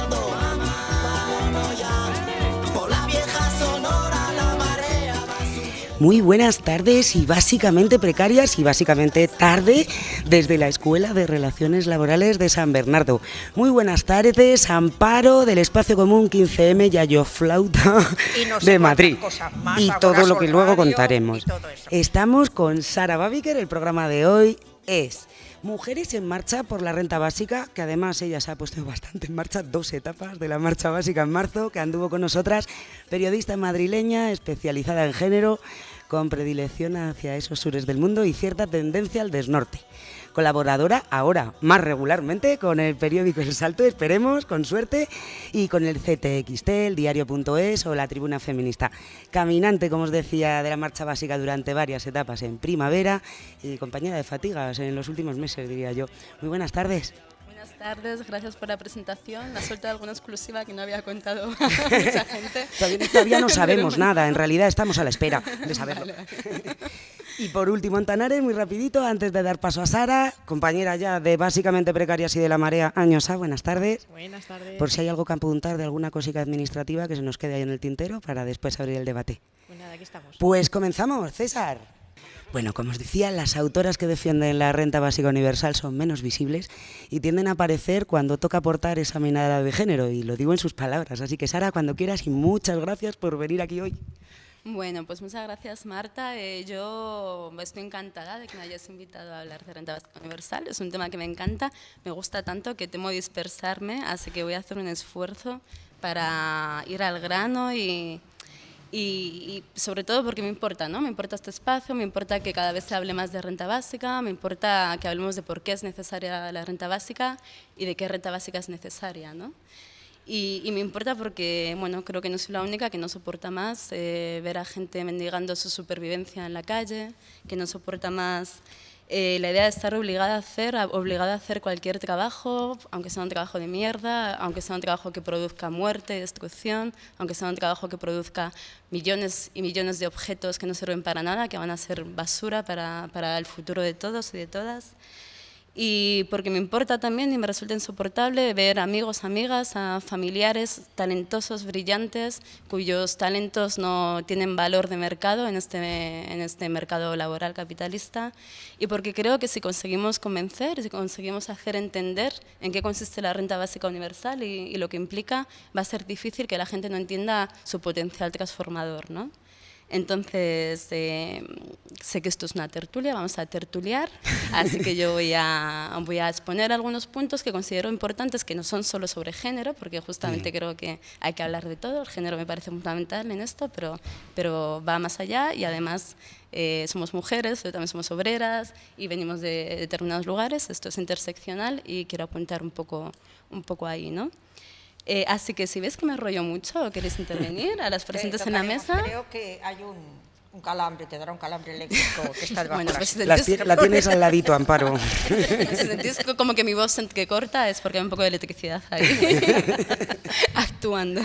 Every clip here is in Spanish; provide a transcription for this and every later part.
todo. Vámonos ya, por la vieja Sonora la marea va subiendo. Muy buenas tardes y básicamente precarias y básicamente tarde desde la Escuela de Relaciones Laborales de San Bernardo. Muy buenas tardes, Amparo del Espacio Común 15M Yayo Flauta no sé de Madrid más, y ahora todo lo que Sol luego Radio contaremos. y todo eso. Estamos con Sara Babiker, el programa de hoy es Mujeres en Marcha por la Renta Básica, que además ella se ha puesto bastante en marcha, 2 etapas de la Marcha Básica en marzo, que anduvo con nosotras, periodista madrileña, especializada en género, con predilección hacia esos sures del mundo y cierta tendencia al desnorte. Colaboradora ahora más regularmente con el periódico El Salto, esperemos, con suerte, y con el CTXT, el diario.es o la Tribuna Feminista. Caminante, como os decía, de la Marcha Básica durante varias etapas en primavera y compañera de fatigas en los últimos meses, diría yo. Muy buenas tardes. Buenas tardes, gracias por la presentación. La suerte de alguna exclusiva que no había contado a mucha gente. Todavía no sabemos nada, en realidad estamos a la espera de saberlo. Vale. Y por último, en Tanares, muy rapidito, antes de dar paso a Sara, compañera ya de Básicamente Precarias y de La Marea, Añosa, buenas tardes. Buenas tardes. Por si hay algo que apuntar de alguna cosica administrativa que se nos quede ahí en el tintero para después abrir el debate. Pues nada, aquí estamos. Pues comenzamos, César. Bueno, como os decía, las autoras que defienden la renta básica universal son menos visibles y tienden a aparecer cuando toca aportar esa mirada de género, y lo digo en sus palabras. Así que, Sara, cuando quieras, y muchas gracias por venir aquí hoy. Bueno, pues muchas gracias, Marta. Yo estoy encantada de que me hayas invitado a hablar de renta básica universal. Es un tema que me encanta, me gusta tanto que temo dispersarme, así que voy a hacer un esfuerzo para ir al grano y sobre todo porque me importa, ¿no? Me importa este espacio, me importa que cada vez se hable más de renta básica, me importa que hablemos de por qué es necesaria la renta básica y de qué renta básica es necesaria, ¿no? Y me importa porque, bueno, creo que no soy la única que no soporta más ver a gente mendigando su supervivencia en la calle, que no soporta más la idea de estar obligada a hacer cualquier trabajo, aunque sea un trabajo de mierda, aunque sea un trabajo que produzca muerte y destrucción, aunque sea un trabajo que produzca millones y millones de objetos que no sirven para nada, que van a ser basura para el futuro de todos y de todas. Y porque me importa también y me resulta insoportable ver amigos, amigas, a familiares talentosos, brillantes, cuyos talentos no tienen valor de mercado en este mercado laboral capitalista. Y porque creo que si conseguimos convencer, si conseguimos hacer entender en qué consiste la renta básica universal y lo que implica, va a ser difícil que la gente no entienda su potencial transformador, ¿no? Entonces, sé que esto es una tertulia, vamos a tertuliar, así que yo voy a exponer algunos puntos que considero importantes, que no son solo sobre género, porque justamente creo que hay que hablar de todo, el género me parece fundamental en esto, pero va más allá y además somos mujeres, también somos obreras y venimos de determinados lugares, esto es interseccional y quiero apuntar un poco ahí, ¿no? Así que si ves que me enrollo mucho o queréis intervenir a las presentes en la mesa. Creo que hay un calambre, te dará un calambre eléctrico que está debajo Bueno, de pues La tienes al ladito, Amparo. si sentís como que mi voz que corta es porque hay un poco de electricidad ahí actuando.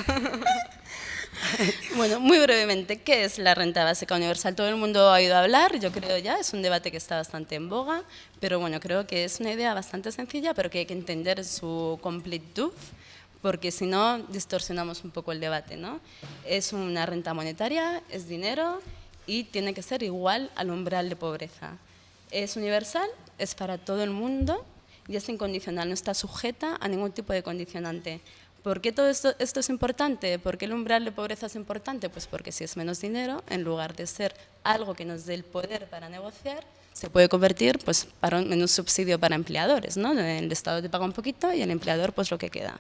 Bueno, muy brevemente, ¿qué es la renta básica universal? Todo el mundo ha oído hablar, yo creo ya, es un debate que está bastante en boga, pero bueno, creo que es una idea bastante sencilla, pero que hay que entender su completud, porque si no distorsionamos un poco el debate, ¿no? Es una renta monetaria, es dinero y tiene que ser igual al umbral de pobreza. Es universal, es para todo el mundo y es incondicional, no está sujeta a ningún tipo de condicionante. ¿Por qué todo esto es importante? ¿Por qué el umbral de pobreza es importante? Pues porque si es menos dinero, en lugar de ser algo que nos dé el poder para negociar, se puede convertir pues, en un subsidio para empleadores, ¿no? El Estado te paga un poquito y el empleador pues lo que queda.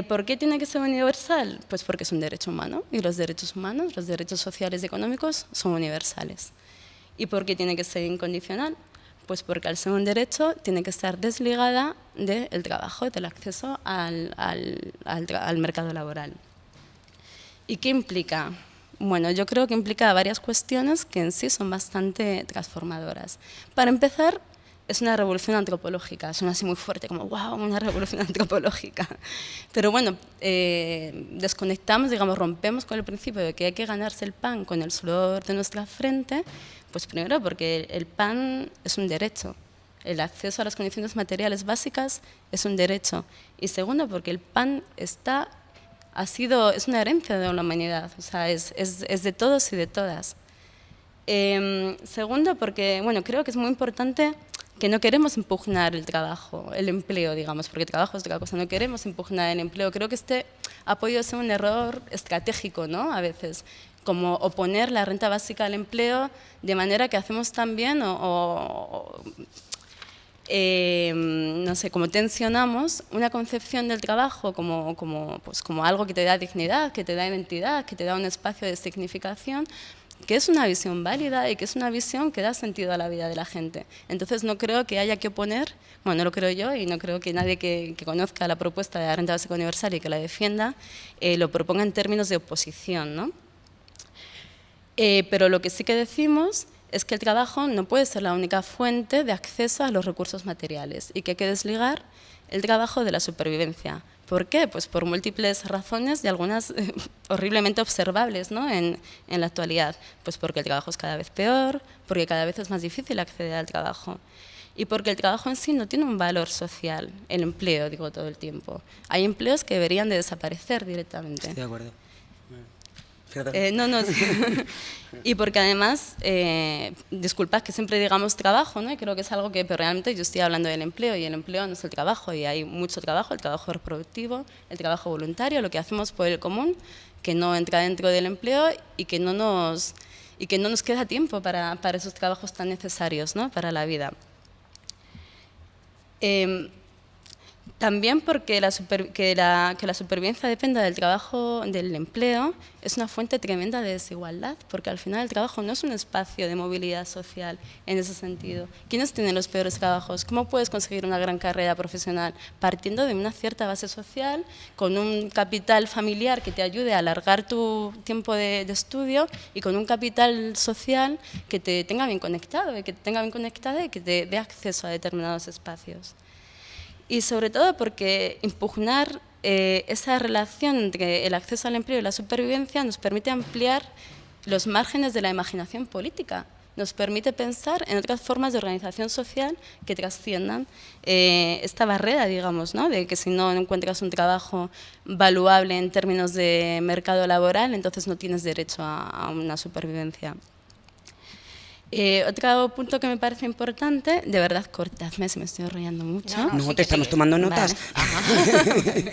¿Por qué tiene que ser universal? Pues porque es un derecho humano y los derechos humanos, los derechos sociales y económicos son universales. ¿Y por qué tiene que ser incondicional? Pues porque al ser un derecho tiene que estar desligada del trabajo, del acceso al mercado laboral. ¿Y qué implica? Bueno, yo creo que implica varias cuestiones que en sí son bastante transformadoras. Para empezar, es una revolución antropológica, suena así muy fuerte, como wow, una revolución antropológica. Pero bueno, desconectamos, digamos, rompemos con el principio de que hay que ganarse el pan con el sudor de nuestra frente, pues primero porque el pan es un derecho. el acceso a las condiciones materiales básicas es un derecho. Y segundo, porque el pan es una herencia de la humanidad, o sea, es de todos y de todas. Segundo, porque bueno, creo que es muy importante que no queremos impugnar el trabajo, el empleo, digamos, porque el trabajo es otra cosa, no queremos impugnar el empleo. Creo que este ha podido ser un error estratégico, ¿no? A veces, como oponer la renta básica al empleo de manera que hacemos también, no sé, como tensionamos una concepción del trabajo como algo que te da dignidad, que te da identidad, que te da un espacio de significación, que es una visión válida y que es una visión que da sentido a la vida de la gente. Entonces no creo que haya que oponer, bueno, no lo creo yo y no creo que nadie que conozca la propuesta de la renta básica universal y que la defienda lo proponga en términos de oposición, ¿no? Pero lo que sí que decimos es que el trabajo no puede ser la única fuente de acceso a los recursos materiales y que hay que desligar el trabajo de la supervivencia. ¿Por qué? Pues por múltiples razones y algunas horriblemente observables, ¿no? en la actualidad. Pues porque el trabajo es cada vez peor, porque cada vez es más difícil acceder al trabajo y porque el trabajo en sí no tiene un valor social, el empleo, digo todo el tiempo. Hay empleos que deberían de desaparecer directamente. Estoy de acuerdo. No, sí. Y porque además, disculpad que siempre digamos trabajo, ¿no? Y creo que es algo que, pero realmente yo estoy hablando del empleo y el empleo no es el trabajo y hay mucho trabajo, el trabajo reproductivo, el trabajo voluntario, lo que hacemos por el común, que no entra dentro del empleo y que no nos queda tiempo para esos trabajos tan necesarios, ¿no? Para la vida. También porque que la supervivencia dependa del trabajo, del empleo, es una fuente tremenda de desigualdad, porque al final el trabajo no es un espacio de movilidad social en ese sentido. ¿Quiénes tienen los peores trabajos? ¿Cómo puedes conseguir una gran carrera profesional? Partiendo de una cierta base social, con un capital familiar que te ayude a alargar tu tiempo de estudio y con un capital social que te tenga bien conectado y que te dé acceso a determinados espacios. Y sobre todo porque impugnar esa relación entre el acceso al empleo y la supervivencia nos permite ampliar los márgenes de la imaginación política, nos permite pensar en otras formas de organización social que trasciendan esta barrera, digamos, ¿no? De que si no encuentras un trabajo valuable en términos de mercado laboral, entonces no tienes derecho a una supervivencia. Otro punto que me parece importante, de verdad, cortadme si me estoy enrollando mucho. No, te estamos tomando notas. Vale.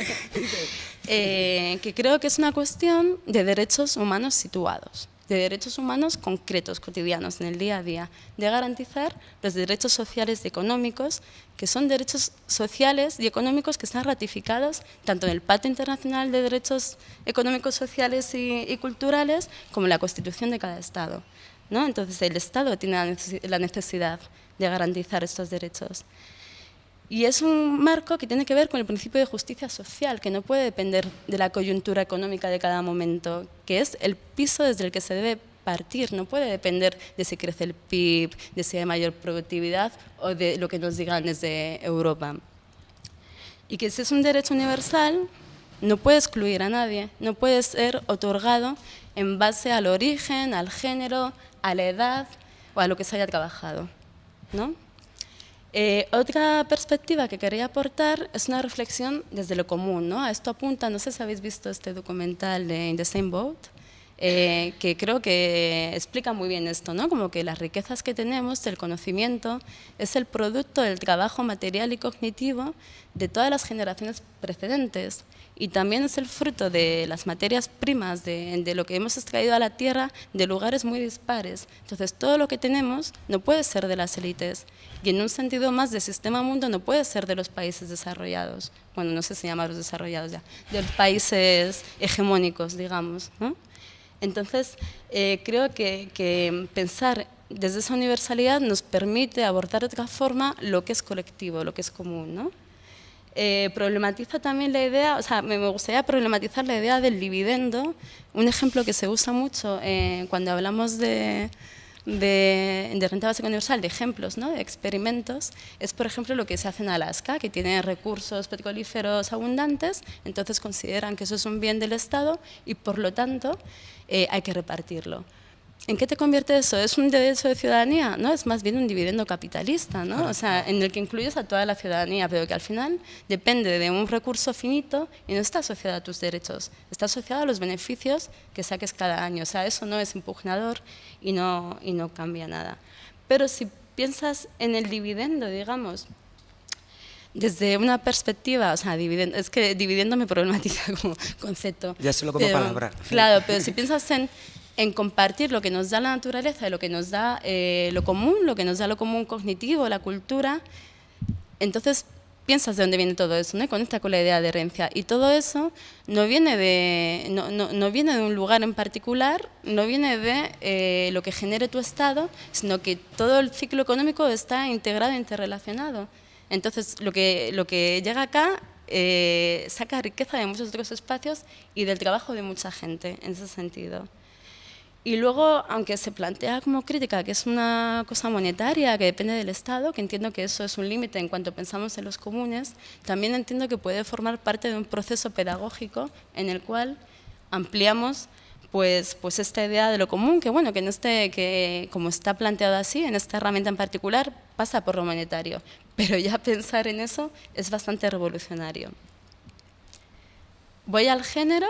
Que creo que es una cuestión de derechos humanos situados, de derechos humanos concretos, cotidianos, en el día a día, de garantizar los derechos sociales y económicos, que son derechos sociales y económicos que están ratificados tanto en el Pacto Internacional de Derechos Económicos, Sociales y Culturales como en la Constitución de cada Estado, ¿no? Entonces, el Estado tiene la necesidad de garantizar estos derechos. Y es un marco que tiene que ver con el principio de justicia social, que no puede depender de la coyuntura económica de cada momento, que es el piso desde el que se debe partir, no puede depender de si crece el PIB, de si hay mayor productividad o de lo que nos digan desde Europa. Y que si es un derecho universal, no puede excluir a nadie, no puede ser otorgado en base al origen, al género, a la edad o a lo que se haya trabajado, ¿no? Otra perspectiva que quería aportar es una reflexión desde lo común, ¿no? A esto apunta, no sé si habéis visto este documental de In the Same Boat, que creo que explica muy bien esto, ¿no? Como que las riquezas que tenemos, el conocimiento, es el producto del trabajo material y cognitivo de todas las generaciones precedentes y también es el fruto de las materias primas, de lo que hemos extraído a la tierra de lugares muy dispares. Entonces, todo lo que tenemos no puede ser de las élites y en un sentido más de sistema mundo no puede ser de los países desarrollados. Bueno, no sé si llamarlos desarrollados ya, de los países hegemónicos, digamos, ¿no? Entonces, creo que pensar desde esa universalidad nos permite abordar de otra forma lo que es colectivo, lo que es común, ¿no? Problematiza también la idea, o sea, me gustaría problematizar la idea del dividendo. Un ejemplo que se usa mucho cuando hablamos de renta básica universal, de ejemplos, ¿no? De experimentos, es por ejemplo lo que se hace en Alaska, que tiene recursos petrolíferos abundantes, entonces consideran que eso es un bien del Estado y por lo tanto hay que repartirlo. ¿En qué te convierte eso? ¿Es un derecho de ciudadanía? No, es más bien un dividendo capitalista, ¿no? O sea, en el que incluyes a toda la ciudadanía, pero que al final depende de un recurso finito y no está asociado a tus derechos, está asociado a los beneficios que saques cada año. O sea, eso no es impugnador y no cambia nada. Pero si piensas en el dividendo, digamos, desde una perspectiva, o sea, es que dividendo me problematiza como concepto. Ya solo como palabra. Claro, pero si piensas en compartir lo que nos da la naturaleza, lo que nos da lo común cognitivo, la cultura, entonces piensas de dónde viene todo eso, ¿no? Y conecta con la idea de herencia. Y todo eso no viene de un lugar en particular, no viene de lo que genere tu Estado, sino que todo el ciclo económico está integrado e interrelacionado. Entonces, lo que llega acá saca riqueza de muchos otros espacios y del trabajo de mucha gente, en ese sentido. Y luego, aunque se plantea como crítica que es una cosa monetaria, que depende del Estado, que entiendo que eso es un límite en cuanto pensamos en los comunes, también entiendo que puede formar parte de un proceso pedagógico en el cual ampliamos pues esta idea de lo común, que bueno, que como está planteado así, en esta herramienta en particular, pasa por lo monetario. Pero ya pensar en eso es bastante revolucionario. Voy al género.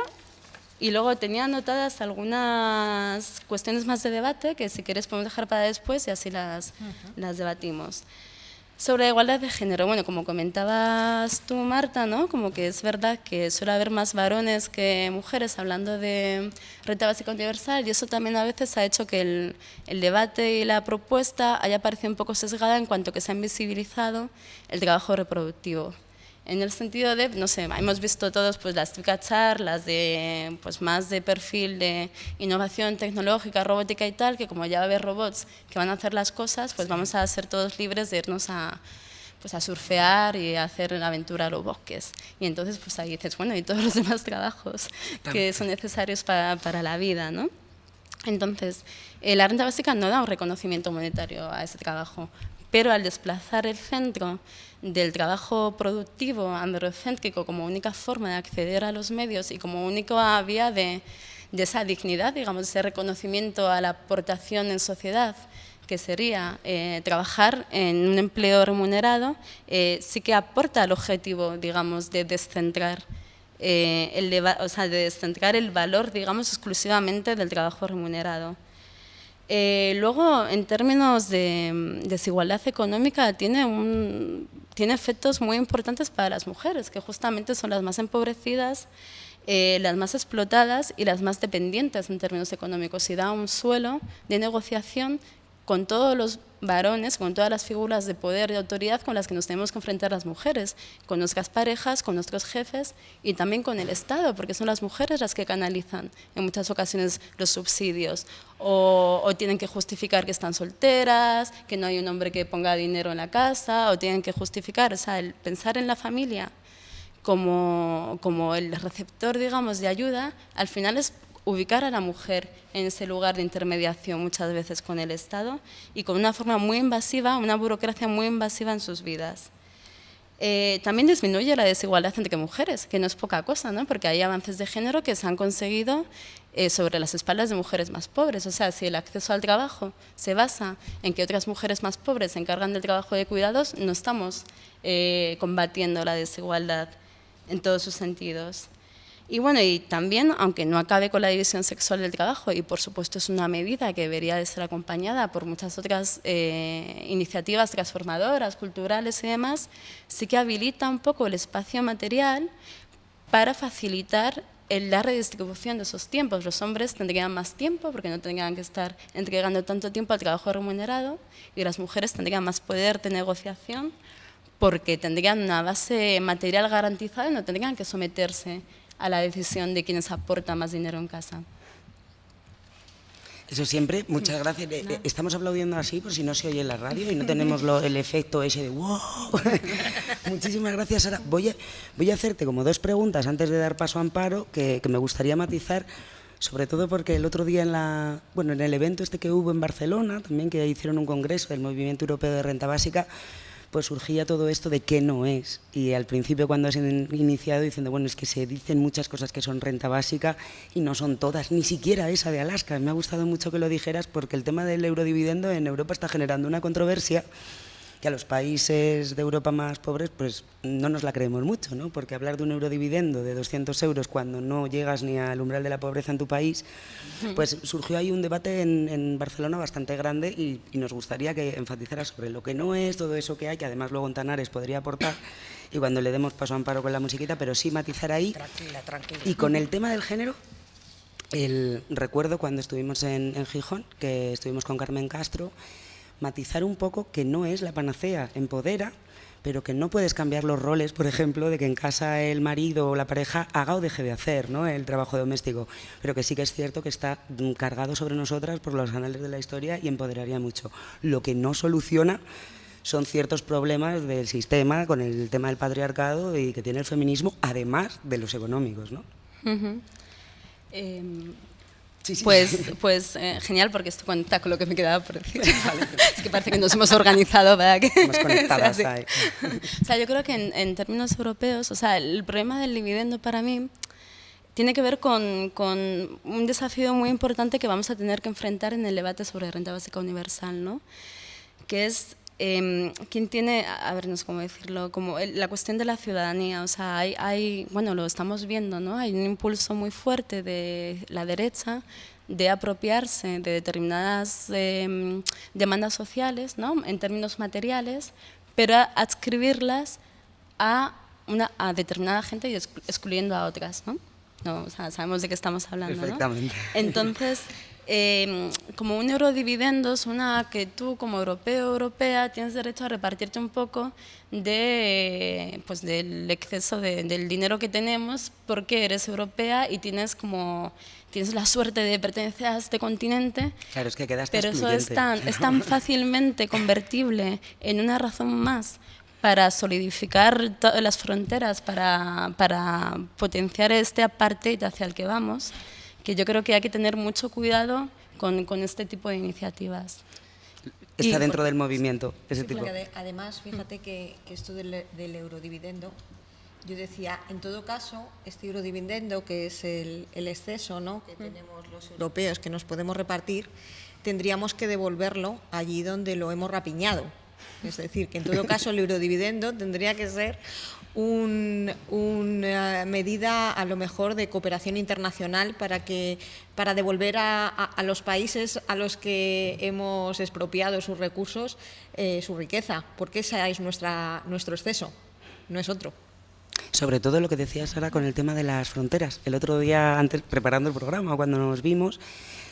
Y luego tenía anotadas algunas cuestiones más de debate que si queréis podemos dejar para después y así las debatimos. Sobre la igualdad de género, bueno, como comentabas tú, Marta, ¿no? Como que es verdad que suele haber más varones que mujeres hablando de renta básica universal y eso también a veces ha hecho que el debate y la propuesta haya parecido un poco sesgada en cuanto que se ha invisibilizado el trabajo reproductivo. En el sentido de, no sé, hemos visto todos pues, las típicas charlas de, pues, más de perfil de innovación tecnológica, robótica y tal, que como ya va a haber robots que van a hacer las cosas, pues vamos a ser todos libres de irnos a surfear y a hacer la aventura a los bosques. Y entonces pues ahí dices, bueno, y todos los demás trabajos que son necesarios para la vida, ¿no? Entonces, la renta básica no da un reconocimiento monetario a ese trabajo, pero al desplazar el centro del trabajo productivo androcéntrico como única forma de acceder a los medios y como única vía de esa dignidad, digamos, ese reconocimiento a la aportación en sociedad, que sería trabajar en un empleo remunerado, sí que aporta al objetivo, digamos, de descentrar de descentrar el valor, digamos, exclusivamente del trabajo remunerado. Luego, en términos de desigualdad económica, tiene efectos muy importantes para las mujeres, que justamente son las más empobrecidas, las más explotadas y las más dependientes en términos económicos. Y da un suelo de negociación con todos los varones, con todas las figuras de poder y de autoridad con las que nos tenemos que enfrentar las mujeres, con nuestras parejas, con nuestros jefes y también con el Estado, porque son las mujeres las que canalizan en muchas ocasiones los subsidios o tienen que justificar que están solteras, que no hay un hombre que ponga dinero en la casa, o tienen que justificar, o sea, el pensar en la familia como el receptor, digamos, de ayuda, al final es ubicar a la mujer en ese lugar de intermediación muchas veces con el Estado y con una forma muy invasiva, una burocracia muy invasiva en sus vidas. También disminuye la desigualdad entre mujeres, que no es poca cosa, ¿no? Porque hay avances de género que se han conseguido sobre las espaldas de mujeres más pobres. O sea, si el acceso al trabajo se basa en que otras mujeres más pobres se encargan del trabajo de cuidados, no estamos combatiendo la desigualdad en todos sus sentidos. Y bueno, y también, aunque no acabe con la división sexual del trabajo, y por supuesto es una medida que debería de ser acompañada por muchas otras iniciativas transformadoras, culturales y demás, sí que habilita un poco el espacio material para facilitar la redistribución de esos tiempos. Los hombres tendrían más tiempo porque no tendrían que estar entregando tanto tiempo al trabajo remunerado y las mujeres tendrían más poder de negociación porque tendrían una base material garantizada y no tendrían que someterse a la decisión de quienes aportan más dinero en casa. Eso siempre, muchas gracias. Estamos aplaudiendo así por si no se oye en la radio y no tenemos el efecto ese de wow. Muchísimas gracias, Sara. Voy a hacerte como 2 preguntas antes de dar paso a Amparo que me gustaría matizar, sobre todo porque el otro día en el evento que hubo en Barcelona, también que hicieron un congreso del Movimiento Europeo de Renta Básica, pues surgía todo esto de qué no es. Y al principio, cuando has iniciado diciendo, bueno, es que se dicen muchas cosas que son renta básica y no son todas, ni siquiera esa de Alaska. Me ha gustado mucho que lo dijeras porque el tema del eurodividendo en Europa está generando una controversia que a los países de Europa más pobres pues no nos la creemos mucho, ¿no? Porque hablar de un eurodividendo de 200 euros cuando no llegas ni al umbral de la pobreza en tu país, pues surgió ahí un debate en Barcelona bastante grande y nos gustaría que enfatizara sobre lo que no es, todo eso que hay, que además luego en Tanares podría aportar, y cuando le demos paso a Amparo con la musiquita, pero sí matizar ahí. Tranquila, tranquila. Y con el tema del género, recuerdo cuando estuvimos en Gijón, que estuvimos con Carmen Castro, matizar un poco que no es la panacea, empodera, pero que no puedes cambiar los roles, por ejemplo, de que en casa el marido o la pareja haga o deje de hacer, ¿no?, el trabajo doméstico, pero que sí que es cierto que está cargado sobre nosotras por los anales de la historia y empoderaría mucho. Lo que no soluciona son ciertos problemas del sistema con el tema del patriarcado y que tiene el feminismo, además de los económicos, ¿no? Sí, sí. Pues genial, porque esto cuenta con lo que me quedaba por decir. Es que parece que nos hemos organizado para que... Más conectadas ahí. O sea, yo creo que en términos europeos, o sea, el problema del dividendo para mí tiene que ver con un desafío muy importante que vamos a tener que enfrentar en el debate sobre renta básica universal, ¿no? Que es quién tiene, a ver, no sé cómo decirlo, como la cuestión de la ciudadanía. O sea, bueno, lo estamos viendo, ¿no? Hay un impulso muy fuerte de la derecha de apropiarse de determinadas demandas sociales, ¿no?, en términos materiales, pero adscribirlas a determinada gente y excluyendo a otras, ¿no? No, o sea, sabemos de qué estamos hablando, ¿no? Perfectamente. Entonces, como un eurodividendo es una que tú como europeo o europea tienes derecho a repartirte un poco pues del exceso del dinero que tenemos porque eres europea y tienes la suerte de pertenecer a este continente. Claro, es que quedaste pero eso es tan fácilmente convertible en una razón más para solidificar las fronteras, para potenciar este apartheid hacia el que vamos, que yo creo que hay que tener mucho cuidado con este tipo de iniciativas. Está dentro del movimiento, ese tipo. Además, fíjate que esto del eurodividendo, yo decía, en todo caso, este eurodividendo, que es el exceso, ¿no?, que tenemos los europeos, que nos podemos repartir, tendríamos que devolverlo allí donde lo hemos rapiñado. Es decir, que en todo caso el eurodividendo tendría que ser una medida a lo mejor de cooperación internacional para devolver a los países a los que hemos expropiado sus recursos, su riqueza, porque ese es nuestro exceso, no es otro. Sobre todo lo que decías, Sara, con el tema de las fronteras. El otro día, antes preparando el programa, cuando nos vimos,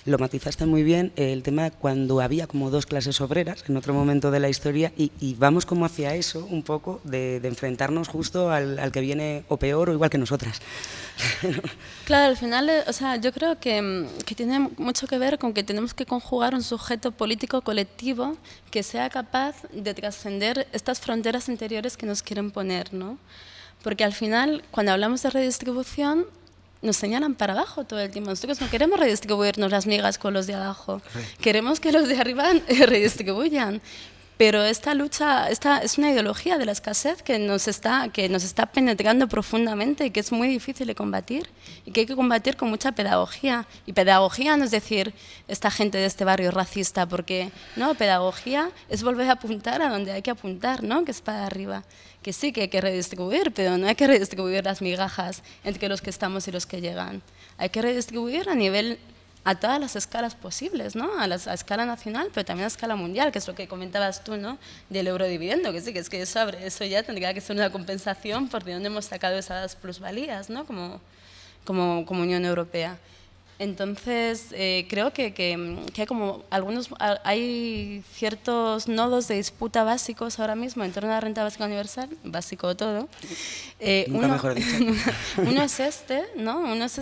lo matizaste muy bien, el tema cuando había como dos clases obreras en otro momento de la historia y vamos como hacia eso un poco de enfrentarnos justo al que viene o peor o igual que nosotras. Claro, al final, o sea, yo creo que tiene mucho que ver con que tenemos que conjugar un sujeto político colectivo que sea capaz de trascender estas fronteras interiores que nos quieren poner, ¿no? Porque al final, cuando hablamos de redistribución, nos señalan para abajo todo el tiempo. Nosotros no queremos redistribuirnos las migas con los de abajo. Queremos que los de arriba redistribuyan. Pero esta lucha es una ideología de la escasez que nos está penetrando profundamente y que es muy difícil de combatir y que hay que combatir con mucha pedagogía. Y pedagogía no es decir esta gente de este barrio racista, porque no, pedagogía es volver a apuntar a donde hay que apuntar, ¿no?, que es para arriba. Que sí que hay que redistribuir, pero no hay que redistribuir las migajas entre los que estamos y los que llegan. Hay que redistribuir a todas las escalas posibles, ¿no? A escala nacional, pero también a escala mundial, que es lo que comentabas tú, ¿no?, del eurodividendo, que sí, que es que eso ya tendría que ser una compensación por de dónde hemos sacado esas plusvalías, ¿no?, como Unión Europea. Entonces, creo que hay ciertos nodos de disputa básicos ahora mismo en torno a la renta básica universal, básico todo. Nunca mejor dicho. Uno es ¿no? Uno es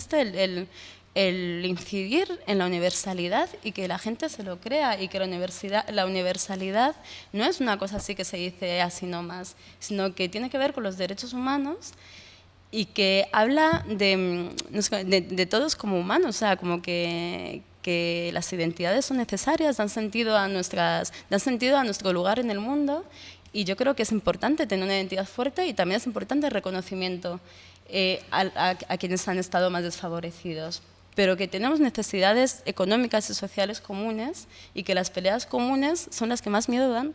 el incidir en la universalidad y que la gente se lo crea y que la universalidad no es una cosa así que se dice así nomás, sino que tiene que ver con los derechos humanos y que habla de todos como humanos, o sea, como que las identidades son necesarias, dan sentido a nuestro lugar en el mundo Y yo creo que es importante tener una identidad fuerte y también es importante el reconocimiento a quienes han estado más desfavorecidos, pero que tenemos necesidades económicas y sociales comunes y que las peleas comunes son las que más miedo dan.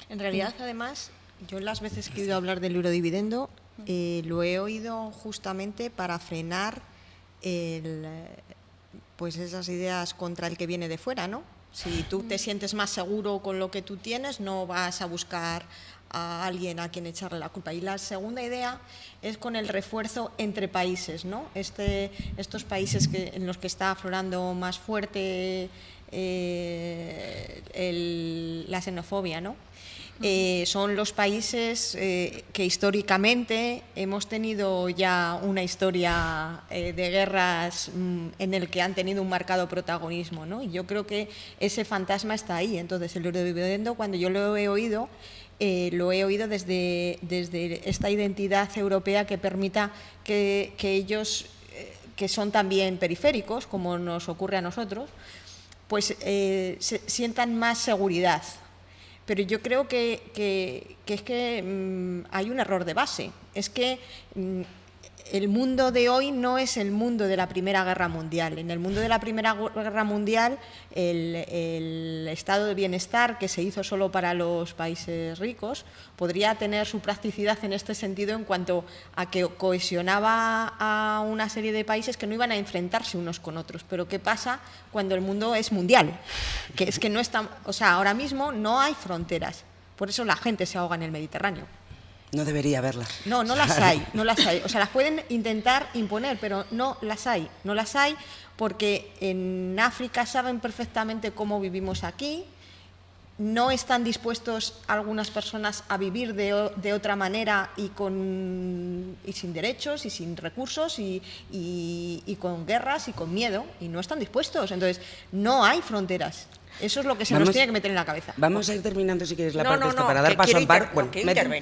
En realidad, además, yo las veces que he oído hablar del eurodividendo, lo he oído justamente para frenar pues esas ideas contra el que viene de fuera, ¿no? Si tú te sientes más seguro con lo que tú tienes, no vas a buscar a alguien a quien echarle la culpa. Y la segunda idea es con el refuerzo entre países, ¿no? Estos países en los que está aflorando más fuerte la xenofobia, ¿no? Son los países que históricamente hemos tenido ya una historia de guerras en el que han tenido un marcado protagonismo, ¿no? Y yo creo que ese fantasma está ahí. Entonces, el eurodividendo, cuando yo lo he oído desde esta identidad europea que permita que ellos, que son también periféricos, como nos ocurre a nosotros, pues sientan más seguridad. Pero yo creo que es que hay un error de base. Es que el mundo de hoy no es el mundo de la Primera Guerra Mundial. En el mundo de la Primera Guerra Mundial, el estado de bienestar que se hizo solo para los países ricos podría tener su practicidad en este sentido en cuanto a que cohesionaba a una serie de países que no iban a enfrentarse unos con otros. Pero ¿qué pasa cuando el mundo es mundial? Que es que no está, o sea, ahora mismo no hay fronteras. Por eso la gente se ahoga en el Mediterráneo. No debería haberlas. No las hay, no las hay. O sea, las pueden intentar imponer, pero no las hay. No las hay porque en África saben perfectamente cómo vivimos aquí, no están dispuestos algunas personas a vivir de otra manera y sin derechos y sin recursos y con guerras y con miedo, y no están dispuestos. Entonces, no hay fronteras. Eso es lo que se nos tiene que meter en la cabeza. Vamos a ir terminando, si quieres, la parte esta, para dar paso a Amparo. Bueno,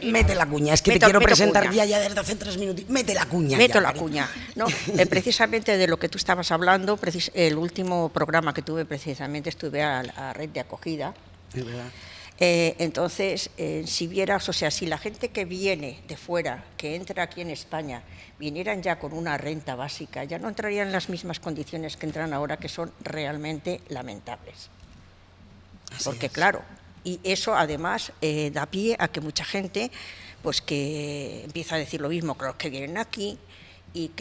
mete la cuña, es que te quiero presentar ya desde hace 3 minutos. Mete la cuña. Meto la cuña. No, precisamente de lo que tú estabas hablando, el último programa que tuve, precisamente, estuve a Red de Acogida. Es verdad. Entonces, si vieras, o sea, si la gente que viene de fuera, que entra aquí en España, vinieran ya con una renta básica, ya no entrarían en las mismas condiciones que entran ahora, que son realmente lamentables. Porque claro, y eso además da pie a que mucha gente pues que empieza a decir lo mismo que los que vienen aquí y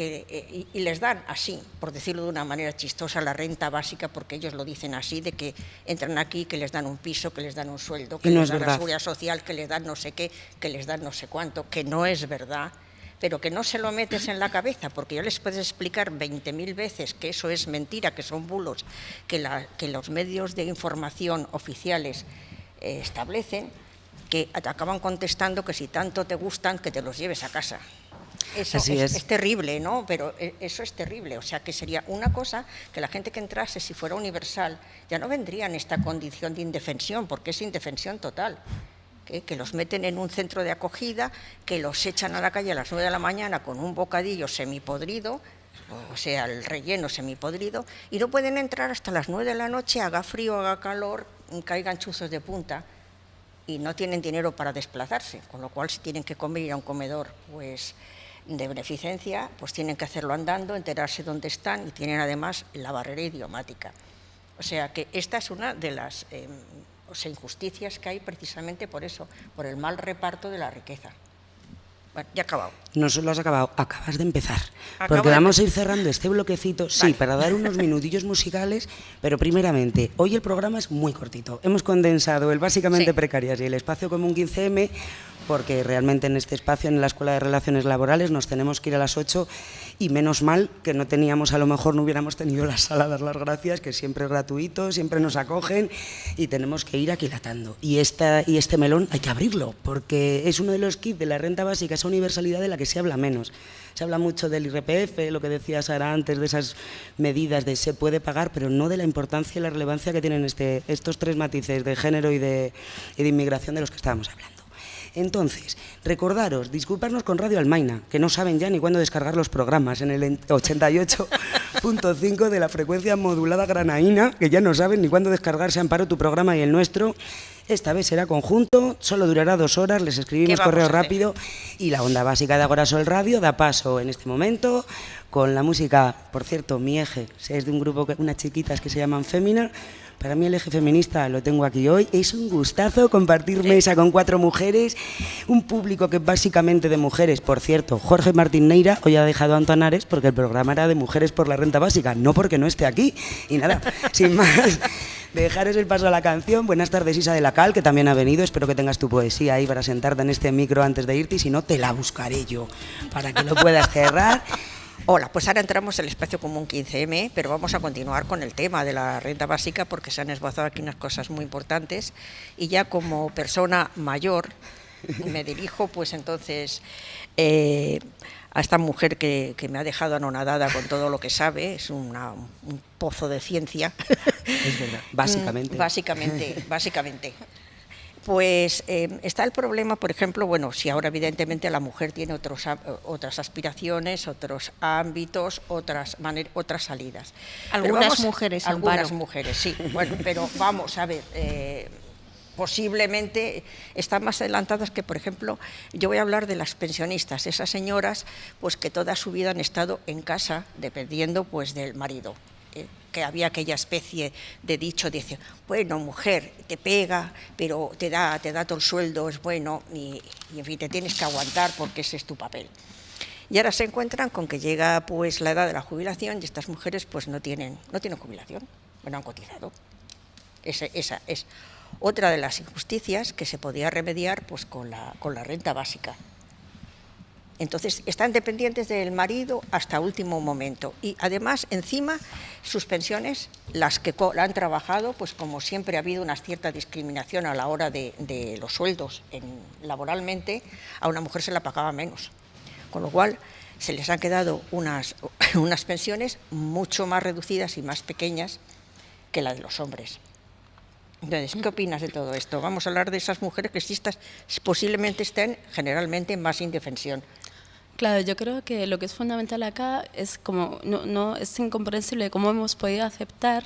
les dan así, por decirlo de una manera chistosa, la renta básica, porque ellos lo dicen así, de que entran aquí, que les dan un piso, que les dan un sueldo, que les dan la seguridad social, que les dan no sé qué, que les dan no sé cuánto, que no es verdad, pero que no se lo metes en la cabeza, porque ya les puedes explicar 20.000 veces que eso es mentira, que son bulos, que los medios de información oficiales establecen, que te acaban contestando que si tanto te gustan, que te los lleves a casa. Eso es terrible, ¿no? Pero eso es terrible. O sea, que sería una cosa que la gente que entrase, si fuera universal, ya no vendría en esta condición de indefensión, porque es indefensión total. Que los meten en un centro de acogida, que los echan a la calle a las 9 de la mañana con un bocadillo semipodrido, o sea, el relleno semipodrido, y no pueden entrar hasta las 9 de la noche, haga frío, haga calor, caigan chuzos de punta, y no tienen dinero para desplazarse, con lo cual si tienen que comer, ir a un comedor pues de beneficencia, pues tienen que hacerlo andando, enterarse dónde están, y tienen además la barrera idiomática. O sea, que esta es una de las injusticias que hay precisamente por eso, por el mal reparto de la riqueza. Bueno, ya he acabado. No solo has acabado, acabas de empezar. Porque vamos a ir cerrando este bloquecito, sí, vale, para dar unos minutillos musicales, pero primeramente, hoy el programa es muy cortito. Hemos condensado el básicamente precarias y el espacio común 15M, porque realmente en este espacio, en la Escuela de Relaciones Laborales, nos tenemos que ir a las 8 y menos mal que no teníamos, a lo mejor no hubiéramos tenido la sala a dar las gracias, que siempre es gratuito, siempre nos acogen y tenemos que ir aquilatando. Y este melón hay que abrirlo, porque es uno de los kits de la renta básica, esa universalidad de la que se habla menos. Se habla mucho del IRPF, lo que decía Sara antes, de esas medidas de se puede pagar, pero no de la importancia y la relevancia que tienen estos 3 matices de género y de inmigración de los que estábamos hablando. Entonces, recordaros, disculparnos con Radio Almaina, que no saben ya ni cuándo descargar los programas, en el 88.5 de la frecuencia modulada granaína, que ya no saben ni cuándo descargarse, Amparo, tu programa y el nuestro. Esta vez será conjunto, solo durará 2 horas, les escribimos correo rápido y la onda básica de Agora Sol Radio da paso en este momento con la música, por cierto, mi eje, es de un grupo, unas chiquitas que se llaman Fémina. Para mí el eje feminista lo tengo aquí hoy. Es un gustazo compartir mesa con 4 mujeres, un público que es básicamente de mujeres. Por cierto, Jorge Martín Neira hoy ha dejado a Antonares porque el programa era de mujeres por la renta básica, no porque no esté aquí. Y nada, sin más, dejaros el paso a la canción. Buenas tardes, Isa de la Cal, que también ha venido. Espero que tengas tu poesía ahí para sentarte en este micro antes de irte y si no, te la buscaré yo para que lo puedas cerrar. Hola, pues ahora entramos en el espacio común 15M, pero vamos a continuar con el tema de la renta básica porque se han esbozado aquí unas cosas muy importantes y ya como persona mayor me dirijo pues entonces a esta mujer que me ha dejado anonadada con todo lo que sabe, es un pozo de ciencia. Es verdad, básicamente. Básicamente. Pues está el problema, por ejemplo, bueno, si ahora evidentemente la mujer tiene otras aspiraciones, otros ámbitos, otras salidas. Algunas mujeres, algunas mujeres, sí. Bueno, pero vamos a ver, posiblemente están más adelantadas que, por ejemplo, yo voy a hablar de las pensionistas, esas señoras, pues que toda su vida han estado en casa dependiendo, pues, del marido. Que había aquella especie de dicho, dice, bueno, mujer, te pega, pero te da todo el sueldo, es bueno, y en fin, te tienes que aguantar porque ese es tu papel. Y ahora se encuentran con que llega pues la edad de la jubilación y estas mujeres pues no tienen jubilación, no han cotizado. Esa es otra de las injusticias que se podía remediar pues con la renta básica. Entonces, están dependientes del marido hasta último momento. Y además, encima, sus pensiones, las que han trabajado, pues como siempre ha habido una cierta discriminación a la hora de los sueldos laboralmente, a una mujer se la pagaba menos. Con lo cual, se les han quedado unas pensiones mucho más reducidas y más pequeñas que la de los hombres. Entonces, ¿qué opinas de todo esto? Vamos a hablar de esas mujeres que posiblemente estén generalmente en más indefensión. Claro, yo creo que lo que es fundamental acá es como no es incomprensible cómo hemos podido aceptar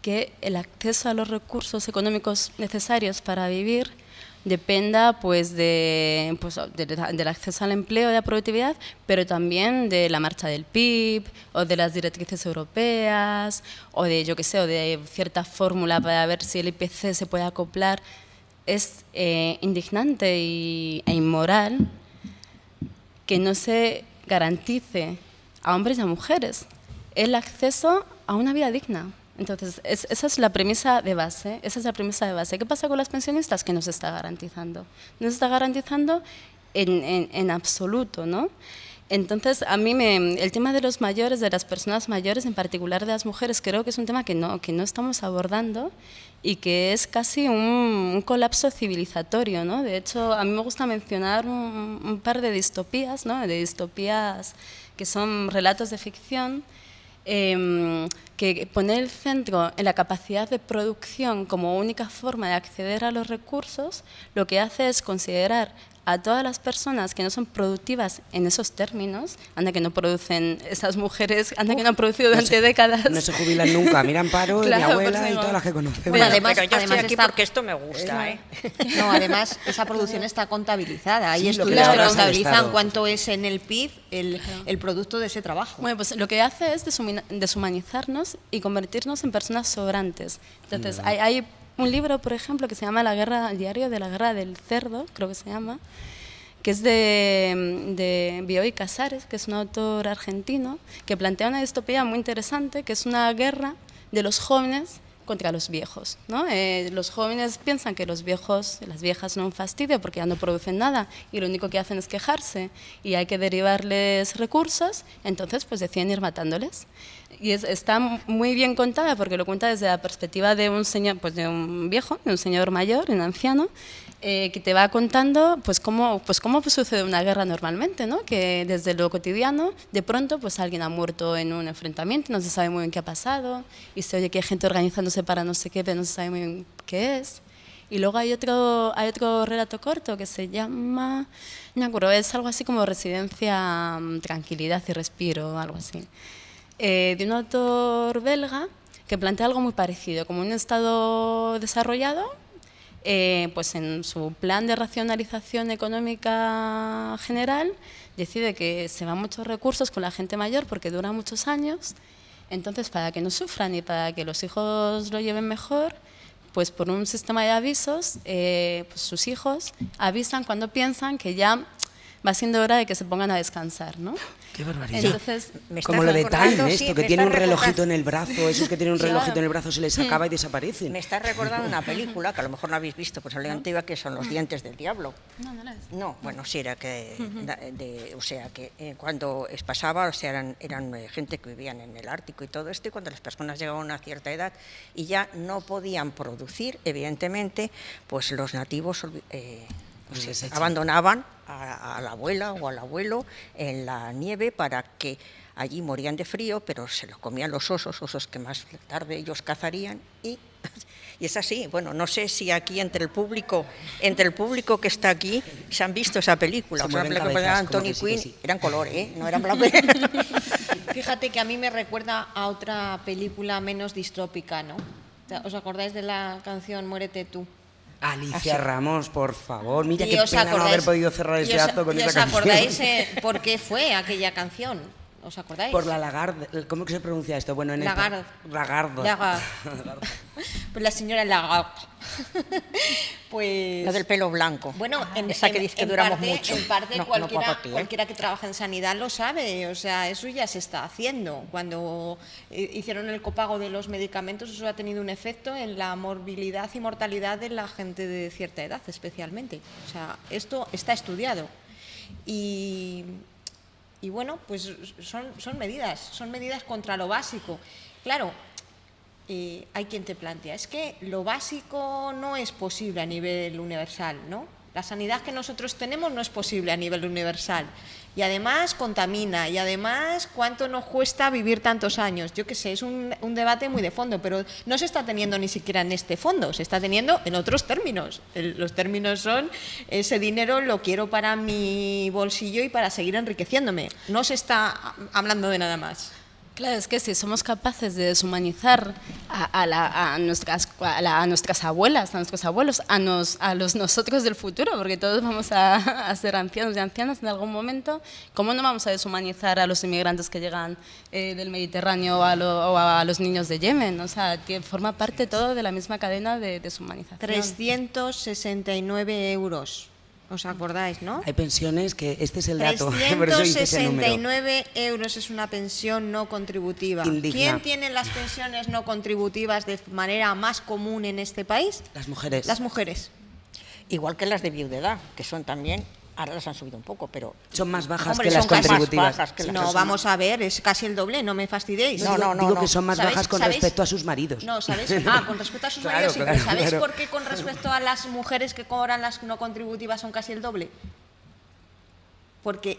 que el acceso a los recursos económicos necesarios para vivir dependa pues del acceso al empleo, de la productividad, pero también de la marcha del PIB o de las directrices europeas o de, yo qué sé, o de cierta fórmula para ver si el IPC se puede acoplar. Es indignante e inmoral que no se garantice a hombres y a mujeres el acceso a una vida digna. Entonces, esa es la premisa de base. ¿Qué pasa con las pensionistas? Que no se está garantizando. No se está garantizando en absoluto, ¿no? Entonces, a mí el tema de los mayores, de las personas mayores, en particular de las mujeres, creo que es un tema que no estamos abordando y que es casi un colapso civilizatorio, ¿no? De hecho, a mí me gusta mencionar un par de distopías, ¿no? De distopías que son relatos de ficción, que poner el centro en la capacidad de producción como única forma de acceder a los recursos, lo que hace es considerar a todas las personas que no son productivas en esos términos, anda que no producen esas mujeres, anda que no han producido durante décadas. No se jubilan nunca, miran Paro, claro, mi abuela y todas las que conocemos. Bueno, además, pero yo estoy aquí porque esto me gusta. No, además, esa producción está contabilizada. Hay sí, estudios que contabilizan cuánto es en el PIB el producto de ese trabajo. Bueno, pues lo que hace es deshumanizarnos y convertirnos en personas sobrantes. Entonces, hay un libro, por ejemplo, que se llama El diario de la guerra del cerdo, creo que se llama, que es de Bioy Casares, que es un autor argentino, que plantea una distopía muy interesante, que es una guerra de los jóvenes contra los viejos, ¿no? Los jóvenes piensan que las viejas son un fastidio porque ya no producen nada y lo único que hacen es quejarse y hay que derivarles recursos, entonces pues deciden ir matándoles. Y está muy bien contada porque lo cuenta desde la perspectiva de un señor, pues de un viejo, de un señor mayor, de un anciano, que te va contando pues cómo sucede una guerra normalmente, ¿no? Que desde lo cotidiano de pronto pues alguien ha muerto en un enfrentamiento, no se sabe muy bien qué ha pasado y se oye que hay gente organizándose para no sé qué, pero no se sabe muy bien qué es. Y luego hay otro relato corto que se llama, no me acuerdo, es algo así como Residencia, Tranquilidad y Respiro, algo así, de un autor belga que plantea algo muy parecido, como un estado desarrollado pues en su plan de racionalización económica general decide que se van muchos recursos con la gente mayor porque dura muchos años. Entonces, para que no sufran y para que los hijos lo lleven mejor, pues por un sistema de avisos, pues sus hijos avisan cuando piensan que ya va siendo hora de que se pongan a descansar, ¿no? Qué barbaridad. Entonces, Como lo de Time, esto, que tiene un relojito en el el brazo, esos que tienen un relojito en el brazo se les acaba y desaparecen. Me está recordando una película que a lo mejor no habéis visto, pues salió antigua, que son Los dientes del diablo. no la ves. No, bueno, sí, era que, o sea, que cuando pasaba, o sea, eran gente que vivían en el Ártico y todo esto, y cuando las personas llegaban a una cierta edad y ya no podían producir, evidentemente, pues los nativos abandonaban a la abuela o al abuelo en la nieve para que allí morían de frío, pero se los comían los osos que más tarde ellos cazarían y es así. Bueno, no sé si aquí entre el público que está aquí se han visto esa película. Se O sea, la película de Anthony Quinn, sí. eran color, no eran blanco. Fíjate que a mí me recuerda a otra película menos distrópica, ¿no? ¿Os acordáis de la canción Muérete tú? Alicia Ramos, por favor. Mira ¿Y qué os pena no acordáis- haber podido cerrar y este os- acto con y esa os canción. acordáis por qué fue aquella canción? ¿Os acordáis? Por la Lagarde. ¿Cómo que se pronuncia esto? Bueno, en Lagarde. Lagarde. Lagarde. Pues la señora Lagarde. Pues La del pelo blanco. bueno, esa que dice que duramos parte, mucho. En parte No, cualquiera, para ti, cualquiera que trabaja en sanidad lo sabe, o sea, eso ya se está haciendo. Cuando hicieron el copago de los medicamentos, eso ha tenido un efecto en la morbilidad y mortalidad de la gente de cierta edad, especialmente. O sea, esto está estudiado. Y bueno, pues son medidas contra lo básico. Claro, hay quien te plantea, es que lo básico no es posible a nivel universal, ¿no? La sanidad que nosotros tenemos no es posible a nivel universal. Y además contamina, y además cuánto nos cuesta vivir tantos años. Yo qué sé, es un debate muy de fondo, pero no se está teniendo ni siquiera en este fondo, se está teniendo en otros términos. Los términos son, ese dinero lo quiero para mi bolsillo y para seguir enriqueciéndome. No se está hablando de nada más. Claro, es que si somos capaces de deshumanizar a nuestras abuelas, a nuestros abuelos, a los nosotros del futuro, porque todos vamos a ser ancianos y ancianas en algún momento, ¿cómo no vamos a deshumanizar a los inmigrantes que llegan del Mediterráneo o a los niños de Yemen? O sea, forma parte todo de la misma cadena de deshumanización. 369 euros. ¿Os acordáis, no? Hay pensiones que este es el dato. Por eso dice ese número. 369 euros es una pensión no contributiva. Indigna. ¿Quién tiene las pensiones no contributivas de manera más común en este país? Las mujeres. Las mujeres. Igual que las de viudedad, que son también, ahora las han subido un poco, pero Son más bajas Hombre, que las son casi más contributivas. bajas que las No, vamos a ver, es casi el doble, no me fastidiéis. Digo que son más ¿Sabéis- bajas con sabéis? respecto a sus maridos. No, ¿sabéis? Con respecto a sus Claro, maridos, sí, claro, pero ¿sabéis claro. por qué con respecto a las mujeres que cobran las no contributivas son casi el doble? Porque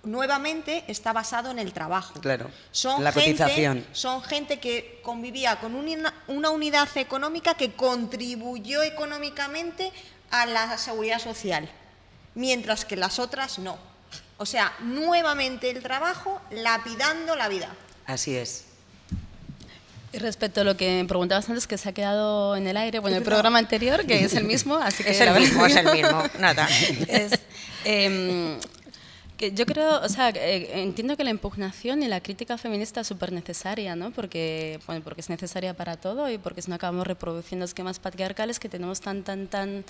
nuevamente está basado en el trabajo. Claro, Son la cotización. Son gente que convivía con una unidad económica que contribuyó económicamente a la seguridad social, mientras que las otras no. O sea, nuevamente el trabajo lapidando la vida. Así es. Y respecto a lo que me preguntabas antes, que se ha quedado en el aire, bueno, el programa anterior, que es el mismo, así que es el mismo, nada. es, que yo creo, o sea, entiendo que la impugnación y la crítica feminista es súper necesaria, ¿no? Porque es necesaria para todo y porque si no acabamos reproduciendo esquemas patriarcales que tenemos tan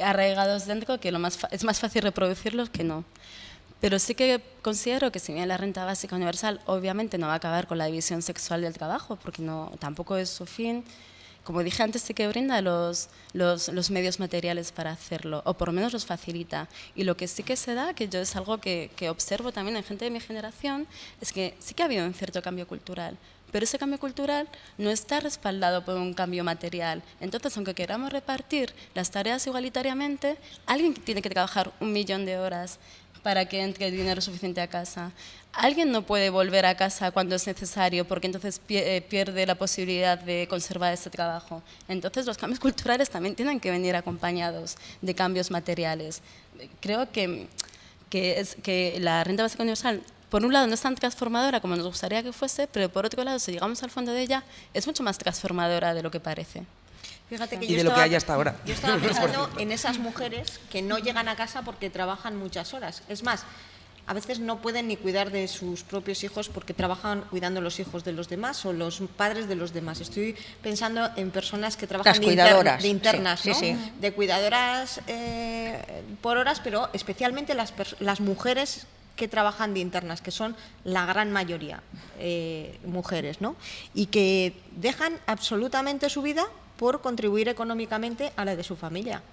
arraigados dentro que es más fácil reproducirlos que no. Pero sí que considero que si bien la renta básica universal obviamente no va a acabar con la división sexual del trabajo, porque tampoco es su fin, como dije antes, sí que brinda los medios materiales para hacerlo, o por lo menos los facilita. Y lo que sí que se da, que yo es algo que observo también en gente de mi generación, es que sí que ha habido un cierto cambio cultural, pero ese cambio cultural no está respaldado por un cambio material. Entonces, aunque queramos repartir las tareas igualitariamente, alguien tiene que trabajar 1 millón de horas para que entre dinero suficiente a casa. Alguien no puede volver a casa cuando es necesario porque entonces pierde la posibilidad de conservar ese trabajo. Entonces los cambios culturales también tienen que venir acompañados de cambios materiales. Creo que la renta básica universal, por un lado, no es tan transformadora como nos gustaría que fuese, pero por otro lado, si llegamos al fondo de ella, es mucho más transformadora de lo que parece. Fíjate que Y de lo que hay hasta ahora. Yo estaba pensando en esas mujeres que no llegan a casa porque trabajan muchas horas. Es más, a veces no pueden ni cuidar de sus propios hijos porque trabajan cuidando los hijos de los demás o los padres de los demás. Estoy pensando en personas que trabajan de internas, sí, ¿no? sí. De cuidadoras por horas, pero especialmente las mujeres que trabajan de internas, que son la gran mayoría mujeres, ¿no? Y que dejan absolutamente su vida por contribuir económicamente a la de su familia.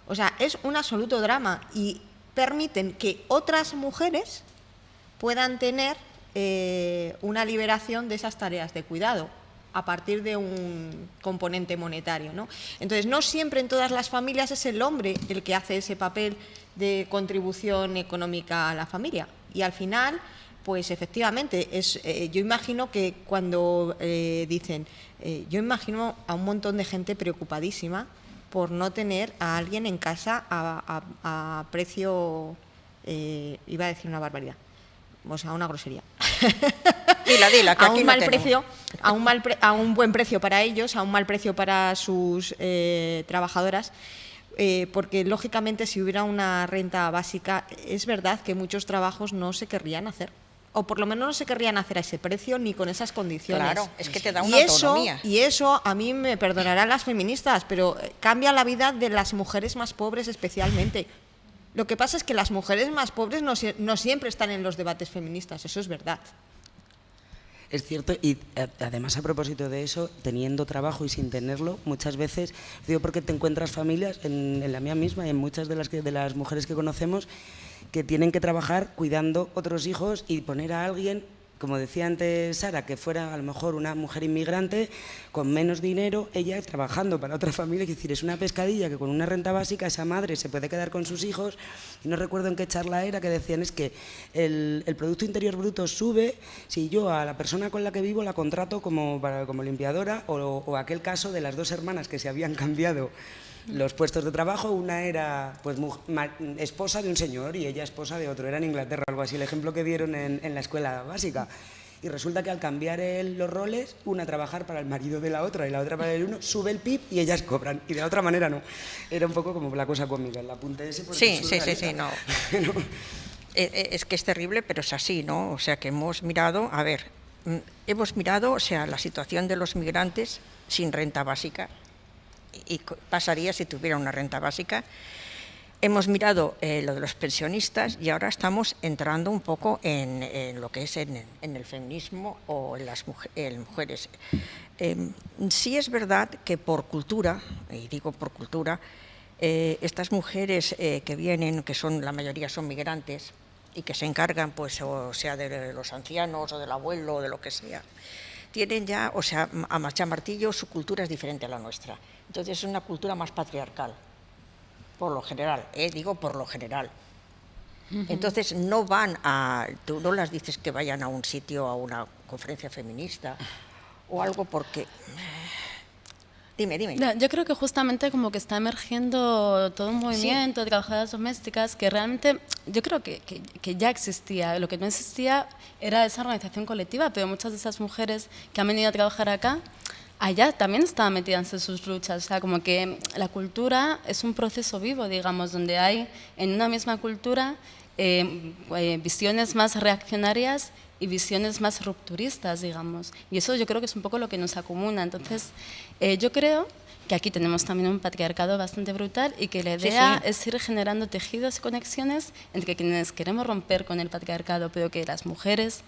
O sea, es un absoluto drama y permiten que otras mujeres puedan tener una liberación de esas tareas de cuidado a partir de un componente monetario, ¿no? Entonces, no siempre en todas las familias es el hombre el que hace ese papel de contribución económica a la familia. Y al final, pues efectivamente, yo imagino que cuando dicen, yo imagino a un montón de gente preocupadísima por no tener a alguien en casa a precio, iba a decir una barbaridad, o sea, una grosería. Dila, que a aquí un no mal tenemos. precio, a un buen precio para ellos, a un mal precio para sus trabajadoras, porque lógicamente si hubiera una renta básica, es verdad que muchos trabajos no se querrían hacer. O por lo menos no se querrían hacer a ese precio ni con esas condiciones. Claro, es que te da una autonomía. Y eso, a mí me perdonarán las feministas, pero cambia la vida de las mujeres más pobres especialmente. Lo que pasa es que las mujeres más pobres no siempre están en los debates feministas, eso es verdad. Es cierto, y además a propósito de eso, teniendo trabajo y sin tenerlo, muchas veces, digo porque te encuentras familias, en la mía misma y en muchas de las mujeres que conocemos, que tienen que trabajar cuidando otros hijos y poner a alguien, como decía antes Sara, que fuera a lo mejor una mujer inmigrante con menos dinero, ella trabajando para otra familia, es decir, es una pescadilla que con una renta básica esa madre se puede quedar con sus hijos, y no recuerdo en qué charla era, que decían es que el Producto Interior Bruto sube si yo a la persona con la que vivo la contrato como limpiadora, o aquel caso de las dos hermanas que se habían cambiado los puestos de trabajo, una era pues esposa de un señor y ella esposa de otro, era en Inglaterra, algo así, el ejemplo que dieron en la escuela básica. Y resulta que al cambiar los roles, una trabajar para el marido de la otra y la otra para el uno, sube el PIB y ellas cobran, y de otra manera no. Era un poco como la cosa cómica, el apunte ese. Sí, no. Es que es terrible, pero es así, ¿no? O sea, que hemos mirado, o sea, la situación de los migrantes sin renta básica, y pasaría si tuviera una renta básica. Hemos mirado lo de los pensionistas y ahora estamos entrando un poco en lo que es en el feminismo o en las mujeres. Sí es verdad que por cultura, y digo por cultura, estas mujeres que vienen, que son la mayoría son migrantes y que se encargan, pues, o sea, de los ancianos o del abuelo o de lo que sea, tienen ya, o sea, a machamartillo, su cultura es diferente a la nuestra. Entonces es una cultura más patriarcal, por lo general, digo por lo general. Entonces no tú no las dices que vayan a un sitio, a una conferencia feminista o algo porque... Dime. No, yo creo que justamente como que está emergiendo todo un movimiento de trabajadoras domésticas que realmente yo creo que ya existía. Lo que no existía era esa organización colectiva, pero muchas de esas mujeres que han venido a trabajar acá, allá también estaban metidas en sus luchas. O sea, como que la cultura es un proceso vivo, digamos, donde hay en una misma cultura visiones más reaccionarias y visiones más rupturistas, digamos. Y eso yo creo que es un poco lo que nos acomuna. Entonces, yo creo que aquí tenemos también un patriarcado bastante brutal y que la idea es ir generando tejidos y conexiones entre quienes queremos romper con el patriarcado, pero que las mujeres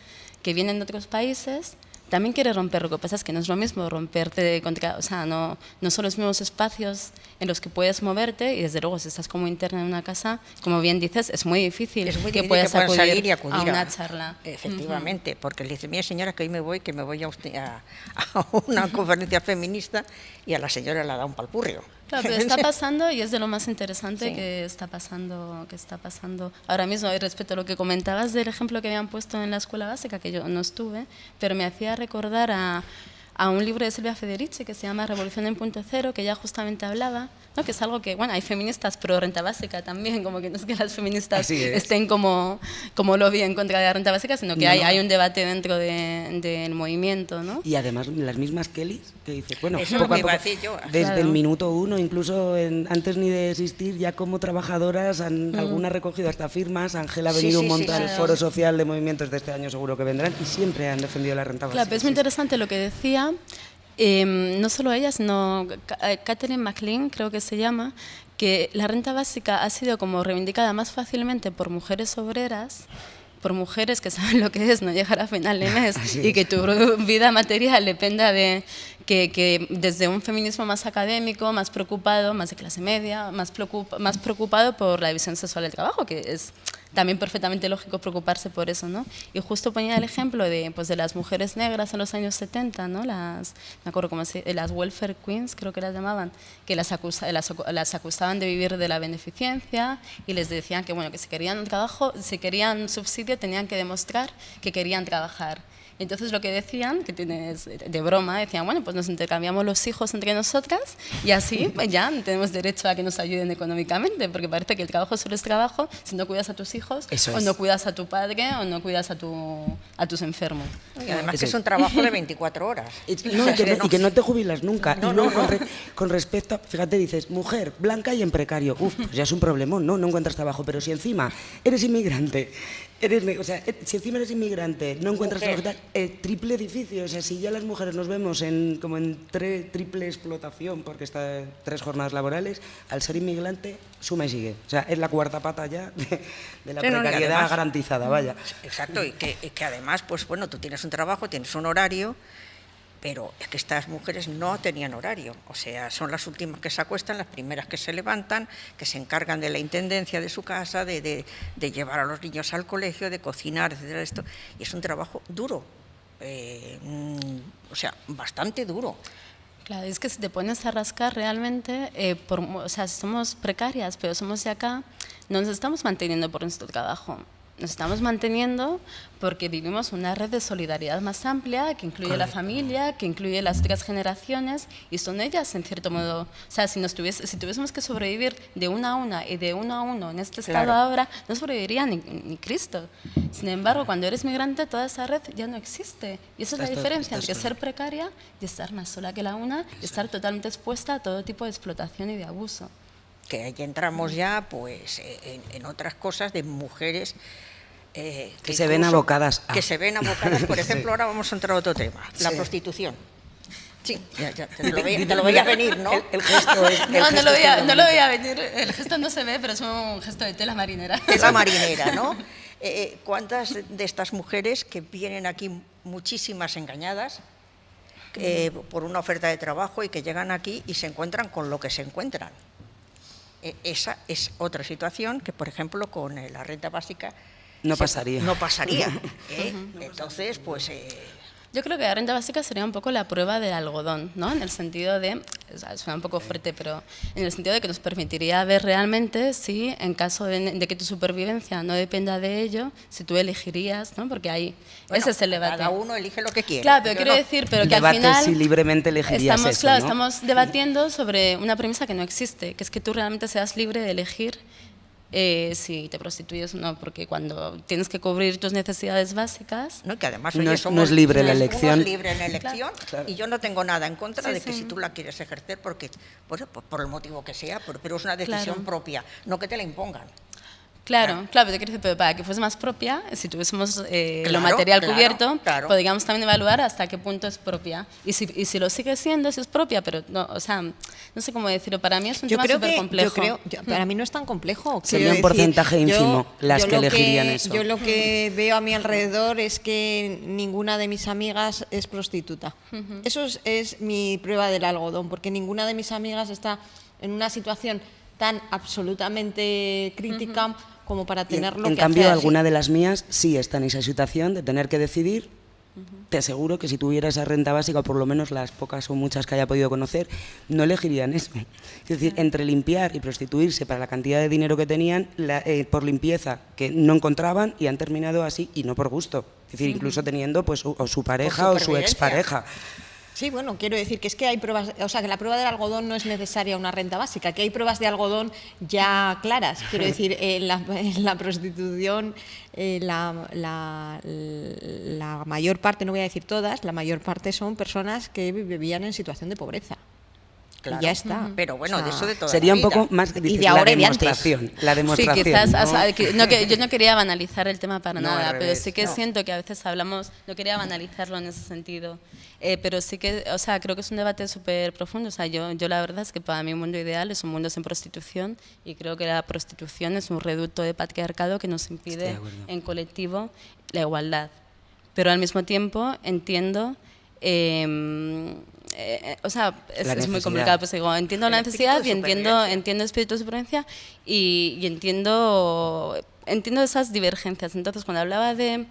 que vienen de otros países también quieren romper. Lo que pasa es que no es lo mismo romperte contra, o sea, no son los mismos espacios en los que puedes moverte, y desde luego si estás como interna en una casa, como bien dices, es muy difícil, que puedas acudir salir y a una charla. Efectivamente, porque le dice, mira señora, que hoy me voy, que me voy a una conferencia feminista, y a la señora le da un palpurrio. Claro, pero está pasando y es de lo más interesante que está pasando ahora mismo. Y respecto a lo que comentabas del ejemplo que habían puesto en la escuela básica, que yo no estuve, pero me hacía recordar a a un libro de Silvia Federici que se llama Revolución en punto cero, que ella justamente hablaba, ¿no? Que es algo que, bueno, hay feministas pro renta básica también, como que no es que las feministas estén como lobby en contra de la renta básica, sino que hay un debate dentro del movimiento, ¿no? Y además las mismas Kellys, que dice, bueno, Eso poco a iba a poco, decir yo. desde el minuto uno, incluso antes ni de existir, ya como trabajadoras, algunas han recogido hasta firmas, Ángela ha venido un montón al foro social de movimientos de este año, seguro que vendrán, y siempre han defendido la renta básica. Claro, pero es muy interesante lo que decía, no solo ella, sino Catherine MacLean, creo que se llama, que la renta básica ha sido como reivindicada más fácilmente por mujeres obreras, por mujeres que saben lo que es no llegar a final de mes y que tu vida material dependa de que desde un feminismo más académico, más preocupado, más de clase media, más preocupado por la división sexual del trabajo, que es también perfectamente lógico preocuparse por eso, ¿no? Y justo ponía el ejemplo de las mujeres negras en los años 70, ¿no? Me acuerdo cómo las welfare queens, creo que las llamaban, que las acusaban de vivir de la beneficencia y les decían que, bueno, que si querían trabajo, si querían subsidio, tenían que demostrar que querían trabajar. Entonces lo que decían, que tienes de broma, decían, bueno, pues nos intercambiamos los hijos entre nosotras y así pues ya tenemos derecho a que nos ayuden económicamente, porque parece que el trabajo solo es trabajo si no cuidas a tus hijos, no cuidas a tu padre, o no cuidas a tus enfermos. Y además que es un trabajo de 24 horas. Y que no te jubilas nunca. Con respecto a, fíjate, dices, mujer, blanca y en precario. Uf, pues ya es un problemón, ¿no? No encuentras trabajo, pero si encima eres inmigrante, si encima eres inmigrante, no encuentras trabajo, triple edificio, o sea, si ya las mujeres nos vemos como en triple explotación, porque está 3 jornadas laborales, al ser inmigrante, suma y sigue. O sea, es la cuarta pata ya de la precariedad además, garantizada, vaya. Exacto, y que además, pues bueno, tú tienes un trabajo, tienes un horario, pero es que estas mujeres no tenían horario, o sea, son las últimas que se acuestan, las primeras que se levantan, que se encargan de la intendencia de su casa, de llevar a los niños al colegio, de cocinar, etcétera, esto, y es un trabajo duro, o sea, bastante duro. Claro, es que si te pones a rascar realmente, o sea, somos precarias, pero somos de acá, no nos estamos manteniendo por nuestro trabajo. Nos estamos manteniendo porque vivimos una red de solidaridad más amplia que incluye la familia, que incluye las otras generaciones y son ellas en cierto modo. O sea, si tuviésemos que sobrevivir de una a una y de uno a uno en este estado ahora, no sobreviviría ni Cristo. Sin embargo, cuando eres migrante, toda esa red ya no existe. Y esa es la diferencia entre ser precaria y estar más sola que la una y estar totalmente expuesta a todo tipo de explotación y de abuso. Que ahí entramos ya pues en otras cosas de mujeres que se ven abocadas. Que se ven abocadas, por ejemplo, ahora vamos a entrar a otro tema, la prostitución. Sí, ya te lo veía venir, ¿no? El gesto es... No lo veía venir, el gesto no se ve, pero es un gesto de tela marinera. Tela marinera, ¿no? ¿Cuántas de estas mujeres que vienen aquí, muchísimas engañadas, por una oferta de trabajo y que llegan aquí y se encuentran con lo que se encuentran? Esa es otra situación que, por ejemplo, con la renta básica no pasaría. No pasaría. Entonces, pues... Yo creo que la renta básica sería un poco la prueba del algodón, ¿no? En el sentido de, o sea, suena un poco fuerte, pero en el sentido de que nos permitiría ver realmente si, en caso de que tu supervivencia no dependa de ello, si tú elegirías, ¿no? Porque ahí, ese es el debate. Cada uno elige lo que quiere. Claro, pero quiero decir, pero que al final... si libremente elegirías estamos, eso, claro, ¿no? estamos debatiendo sobre una premisa que no existe, que es que tú realmente seas libre de elegir si te prostituyes o no, porque cuando tienes que cubrir tus necesidades básicas... No, que además no es libre la elección. No es libre en la elección, claro. Y yo no tengo nada en contra de que si tú la quieres ejercer, porque por el motivo que sea, pero es una decisión propia, no que te la impongan. Claro, pero para que fuese más propia, si tuviésemos lo material cubierto, podríamos también evaluar hasta qué punto es propia. Y si lo sigue siendo, si es propia, pero no, o sea, no sé cómo decirlo, para mí es un tema súper complejo. Para mí no es tan complejo. Sería un porcentaje ínfimo las que elegirían eso. Yo lo que veo a mi alrededor es que ninguna de mis amigas es prostituta. Eso es mi prueba del algodón, porque ninguna de mis amigas está en una situación tan absolutamente crítica como para tener lo que hacer. En cambio, alguna de las mías sí está en esa situación de tener que decidir. Te aseguro que si tuviera esa renta básica, o por lo menos las pocas o muchas que haya podido conocer, no elegirían eso. Es decir, entre limpiar y prostituirse para la cantidad de dinero que tenían, por limpieza que no encontraban y han terminado así y no por gusto. Es decir, incluso teniendo pues o su pareja o su expareja. Sí, bueno, quiero decir que es que hay pruebas, o sea, que la prueba del algodón no es necesaria una renta básica, que hay pruebas de algodón ya claras. Quiero decir, en la prostitución, la mayor parte, no voy a decir todas, la mayor parte son personas que vivían en situación de pobreza. Claro. Y ya está. Pero bueno, O sea, de eso de toda Sería la un poco vida. más Y de ahora y de antes. la demostración. Sí, quizás, ¿no? o sea, yo no quería banalizar el tema para No, nada, al pero revés, sí que no. siento que a veces hablamos, no quería banalizarlo en ese sentido, pero sí que, o sea, creo que es un debate súper profundo. O sea, yo la verdad es que para mí un mundo ideal es un mundo sin prostitución, y creo que la prostitución es un reducto de patriarcado que nos Estoy impide de acuerdo. en colectivo la igualdad. Pero al mismo tiempo entiendo... o sea, es muy necesidad. complicado, pues digo, entiendo la El espíritu necesidad de y entiendo el espíritu de supervivencia y entiendo esas divergencias. Entonces, cuando hablaba de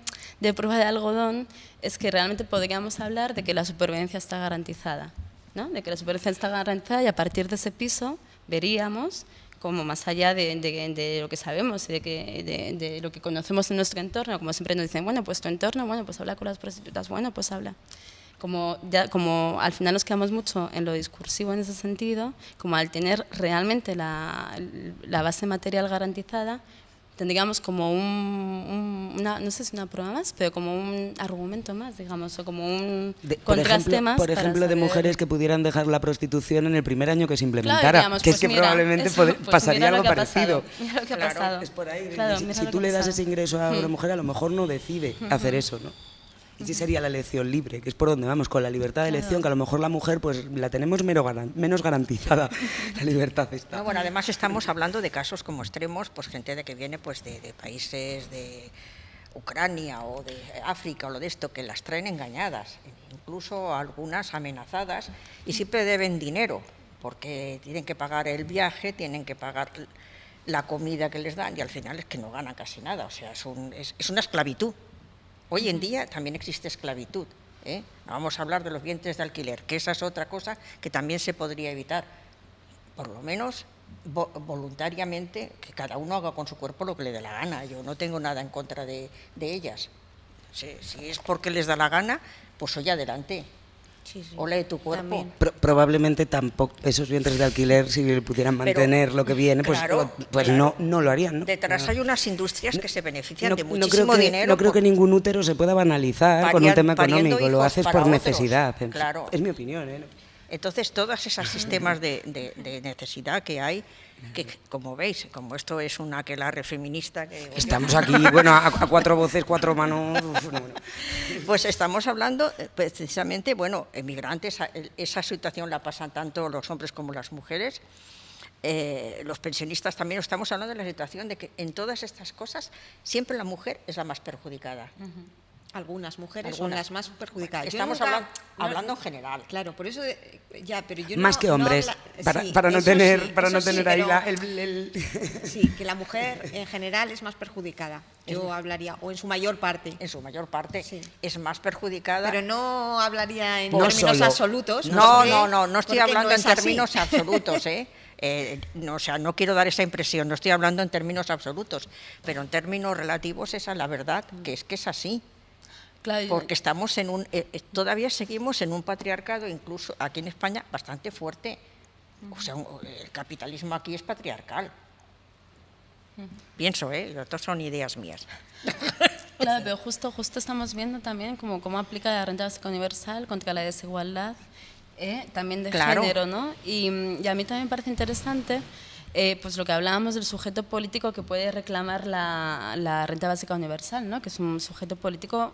prueba de algodón, es que realmente podríamos hablar de que la supervivencia está garantizada, ¿no? De que la supervivencia está garantizada, y a partir de ese piso veríamos como más allá de lo que sabemos y de lo que conocemos en nuestro entorno, como siempre nos dicen, bueno, pues tu entorno, bueno, pues habla con las prostitutas, bueno, pues habla. Como al final nos quedamos mucho en lo discursivo en ese sentido, como al tener realmente la base material garantizada, tendríamos como no sé si una prueba más, pero como un argumento más, digamos, o como un contraste más. Por ejemplo, de mujeres que pudieran dejar la prostitución en el primer año que se implementara, Claro, digamos, que pues es que mira, probablemente eso, pues pasaría mira lo algo que ha parecido. pasado, mira lo que ha Claro, pasado. Es por ahí. Claro, si mira si lo tú que le ha das pasado. ese ingreso a una mujer, a lo mejor no decide hacer eso, ¿no? Y sí sería la elección libre, que es por donde vamos, con la libertad de elección, que a lo mejor la mujer pues la tenemos menos garantizada, la libertad está. No, bueno, además estamos hablando de casos como extremos, pues gente de que viene pues de países de Ucrania o de África o lo de esto, que las traen engañadas, incluso algunas amenazadas, y siempre deben dinero, porque tienen que pagar el viaje, tienen que pagar la comida que les dan, y al final es que no ganan casi nada, o sea, es una esclavitud. Hoy en día también existe esclavitud, ¿eh? No vamos a hablar de los vientres de alquiler, que esa es otra cosa que también se podría evitar, por lo menos voluntariamente, que cada uno haga con su cuerpo lo que le dé la gana. Yo no tengo nada en contra de ellas. Si es porque les da la gana, pues oye, adelante. Sí, sí. Ole tu cuerpo. También. Probablemente tampoco esos vientres de alquiler, si pudieran mantener lo que viene, pues, claro, pues claro. no lo harían, ¿no? Detrás hay unas industrias que se benefician de creo muchísimo dinero. No creo que por- ningún útero se pueda banalizar con un tema pariendo económico, lo hijos haces para por otros. necesidad. Claro. Es mi opinión, ¿eh? Entonces, todos esos sistemas de necesidad que hay, que como veis, como esto es una aquelarre feminista, que Estamos aquí, bueno, a cuatro voces, cuatro manos. Bueno. pues estamos hablando precisamente, bueno, emigrantes, esa situación la pasan tanto los hombres como las mujeres. Los pensionistas también, estamos hablando de la situación de que en todas estas cosas siempre la mujer es la más perjudicada. Algunas mujeres son Algunas. las más perjudicadas. Yo Estamos nunca- hablando en general. Claro, por eso ya, pero yo Más no- que no hombres, sí, para no eso tener, sí, para no eso sí, tener ahí pero- Sí, que la mujer en general es más perjudicada. Yo hablaría, o en su mayor parte. En su mayor parte Sí. es más perjudicada. Pero no hablaría en No términos solo. absolutos. No, porque- no estoy porque hablando no en es así. términos absolutos, ¿eh? No, o sea, no quiero dar esa impresión, no estoy hablando en términos absolutos, pero en términos relativos esa es la verdad, que es así. Claro, Porque estamos todavía seguimos en un patriarcado, incluso aquí en España, bastante fuerte. O sea, el capitalismo aquí es patriarcal. Pienso, los otros son ideas mías. Claro, pero justo estamos viendo también cómo aplica la renta básica universal contra la desigualdad, también de Claro. género, ¿no? Y a mí también me parece interesante pues lo que hablábamos del sujeto político que puede reclamar la renta básica universal, ¿no? Que es un sujeto político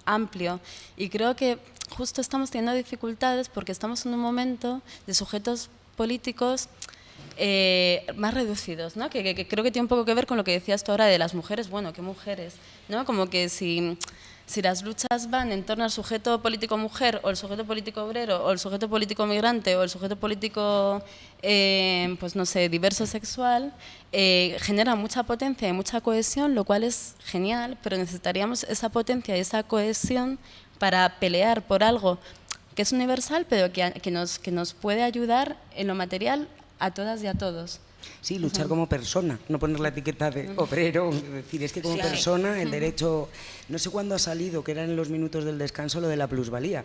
amplio. Y creo que justo estamos teniendo dificultades porque estamos en un momento de sujetos políticos más reducidos, ¿no? Que creo que tiene un poco que ver con lo que decías tú ahora de las mujeres. Bueno, ¿qué mujeres? ¿No? Como que si las luchas van en torno al sujeto político mujer o el sujeto político obrero o el sujeto político migrante o el sujeto político, pues no sé, diverso sexual, genera mucha potencia y mucha cohesión, lo cual es genial, pero necesitaríamos esa potencia y esa cohesión para pelear por algo que es universal, pero que nos puede ayudar en lo material a todas y a todos. Sí, luchar como persona, no poner la etiqueta de obrero, decir, es que como persona el derecho, no sé cuándo ha salido, que era en los minutos del descanso lo de la plusvalía,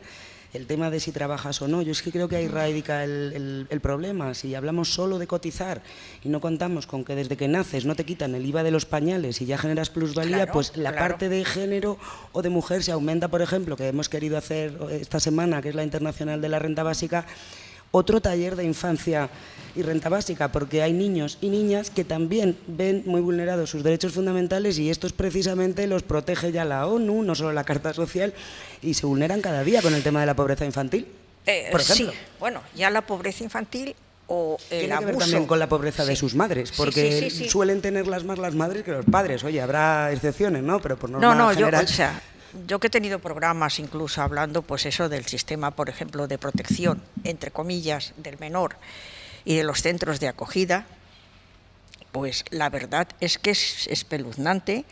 el tema de si trabajas o no. Yo es que creo que ahí radica el problema. Si hablamos solo de cotizar y no contamos con que desde que naces no te quitan el IVA de los pañales y ya generas plusvalía, Claro, pues la claro. parte de género o de mujer se aumenta, por ejemplo, que hemos querido hacer esta semana, que es la Internacional de la Renta Básica, otro taller de infancia y renta básica, porque hay niños y niñas que también ven muy vulnerados sus derechos fundamentales y estos precisamente los protege ya la ONU, no solo la Carta Social, y se vulneran cada día con el tema de la pobreza infantil, por ejemplo. Sí, bueno, ya la pobreza infantil o el Tiene que ver abuso. también con la pobreza de Sí. sus madres, Sí, porque sí. suelen tenerlas más las madres que los padres. Oye, habrá excepciones, ¿no? Pero por norma No, general... yo que he tenido programas incluso hablando pues eso del sistema, por ejemplo, de protección, entre comillas, del menor y de los centros de acogida, pues la verdad es que es espeluznante.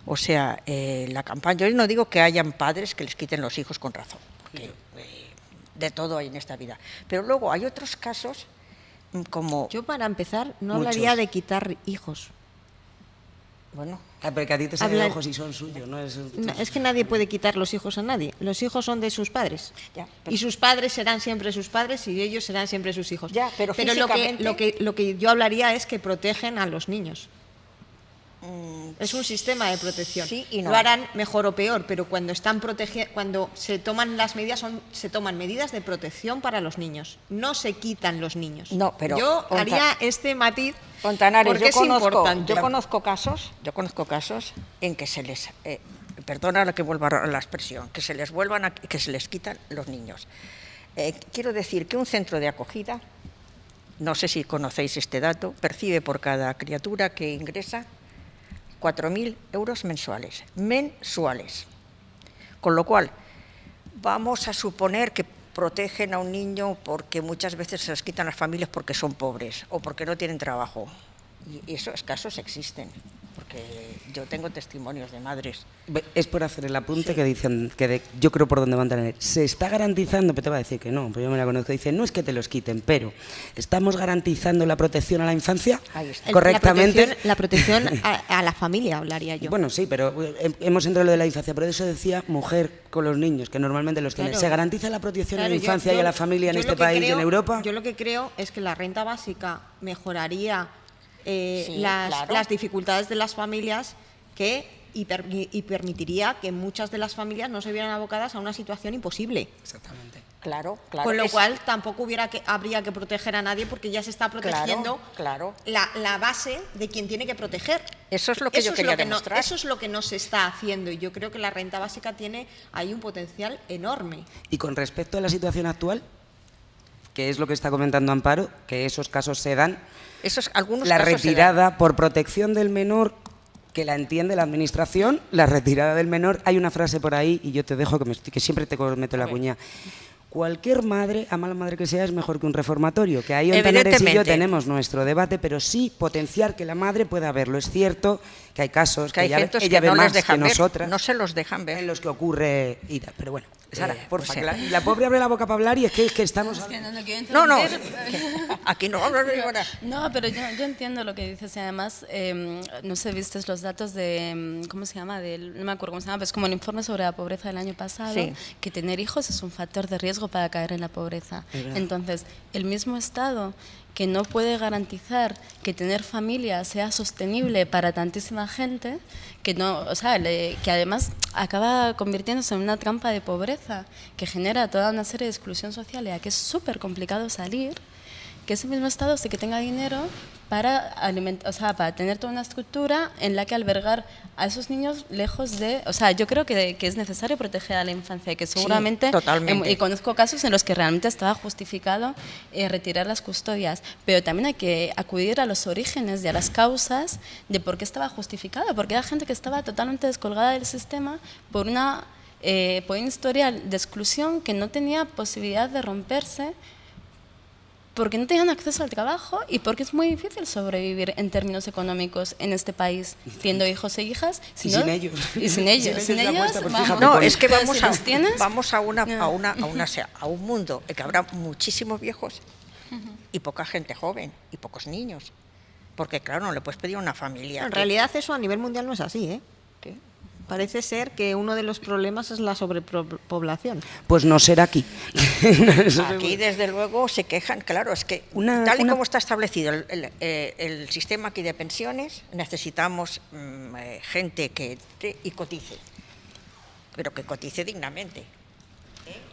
O sea, la campaña, yo no digo que hayan padres que les quiten los hijos con razón, porque de todo hay en esta vida, pero luego hay otros casos como, Yo, para empezar, no Muchos. hablaría de quitar hijos. bueno, porque a ti te salen Hablar- ojos y son suyos, ¿no? No, es que nadie puede quitar los hijos a nadie. Los hijos son de sus padres. Ya, pero- Y sus padres serán siempre sus padres y ellos serán siempre sus hijos. Ya, pero lo físicamente- que yo hablaría es que protegen a los niños. Es un sistema de protección. sí y no. Lo harán mejor o peor, pero cuando están cuando se toman las medidas, se toman medidas de protección para los niños. No se quitan los niños. No, pero yo haría este matiz Fontanares, porque es importante. yo conozco casos en que se les, perdona que vuelva a la expresión, que se les quitan los niños. Quiero decir que un centro de acogida, no sé si conocéis este dato, percibe por cada criatura que ingresa 4.000 euros mensuales. Con lo cual, vamos a suponer que protegen a un niño porque muchas veces se les quitan las familias porque son pobres o porque no tienen trabajo. Y esos casos existen, porque yo tengo testimonios de madres. Es por hacer el apunte que dicen que yo creo por dónde van a tener. Se está garantizando, pero te va a decir que no, pero yo me la conozco. Dice, no es que te los quiten, pero estamos garantizando la protección a la infancia Ahí está. correctamente. La protección a la familia, hablaría yo. Bueno, sí, pero hemos entrado en lo de la infancia, pero eso decía mujer con los niños, que normalmente los tiene. Claro. ¿Se garantiza la protección a la Claro, infancia y a la familia en yo este lo que país y creo- en Europa? Yo lo que creo es que la renta básica mejoraría Sí, las claro. dificultades de las familias y permitiría que muchas de las familias no se vieran abocadas a una situación imposible. Exactamente. Claro. Con lo cual tampoco habría que proteger a nadie porque ya se está protegiendo claro. la base de quien tiene que proteger. Eso es lo que yo quería demostrar. Eso es lo que no se está haciendo y yo creo que la renta básica tiene ahí un potencial enorme. Y con respecto a la situación actual, que es lo que está comentando Amparo, que esos casos se dan, Algunos la casos se dan. retirada por protección del menor, que la entiende la administración, la retirada del menor, hay una frase por ahí, y yo te dejo que siempre te meto la cuña. Cualquier madre, a mala madre que sea, es mejor que un reformatorio, que ahí Ontaneres y yo Evidentemente. tenemos nuestro debate, pero sí potenciar que la madre pueda verlo. Es cierto que hay casos Que hay ella centros ve que no más les dejan que ver, nosotras, no se los dejan ver. en los que ocurre y tal, pero bueno. Sara, porfa, o sea, que la pobre abre la boca para hablar y es que estamos... Es que no lo quiero No, interrumpir. aquí no hablo de ahora. No, pero yo entiendo lo que dices y además, no sé, viste los datos de, ¿cómo se llama? No me acuerdo cómo se llama, pero es como el informe sobre la pobreza del año pasado, Sí. que tener hijos es un factor de riesgo para caer en la pobreza. Entonces, el mismo Estado que no puede garantizar que tener familia sea sostenible para tantísima gente, que no, o sea, que además acaba convirtiéndose en una trampa de pobreza que genera toda una serie de exclusión social y a que es súper complicado salir, que ese mismo Estado sí que tenga dinero para para tener toda una estructura en la que albergar a esos niños lejos de... O sea, yo creo que es necesario proteger a la infancia y que seguramente... totalmente. Y conozco casos en los que realmente estaba justificado retirar las custodias, pero también hay que acudir a los orígenes y a las causas de por qué estaba justificado, porque era gente que estaba totalmente descolgada del sistema por un historial de exclusión que no tenía posibilidad de romperse porque no tenían acceso al trabajo y porque es muy difícil sobrevivir en términos económicos en este país, teniendo hijos e hijas. Y sin ellos. Y sin ellos. Sin ellos la apuesta, pues vamos. fíjate, No, con- es que Pero vamos si los tienes, a un mundo en que habrá muchísimos viejos y poca gente joven y pocos niños. Porque claro, no le puedes pedir a una familia. En realidad eso a nivel mundial no es así, ¿eh? ¿Qué? Parece ser que uno de los problemas es la sobrepoblación. Pues no será aquí. Aquí, desde luego, se quejan. Claro, es que tal y como está establecido el sistema aquí de pensiones, necesitamos gente que entre y cotice, pero que cotice dignamente.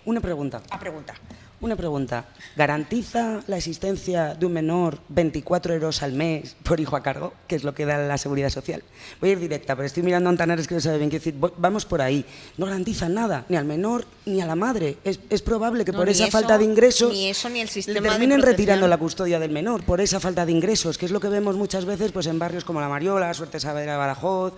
Una pregunta. Pregunta. Una pregunta. ¿Garantiza la existencia de un menor 24 euros al mes por hijo a cargo, que es lo que da la Seguridad Social? Voy a ir directa, pero estoy mirando a Antanares que no sabe bien qué decir. Vamos por ahí. No garantiza nada, ni al menor ni a la madre. Es probable que por esa falta de ingresos ni eso, ni el sistema le terminen de protección. retirando la custodia del menor por esa falta de ingresos, que es lo que vemos muchas veces pues en barrios como La Mariola, Suerte Saavedra de Badajoz,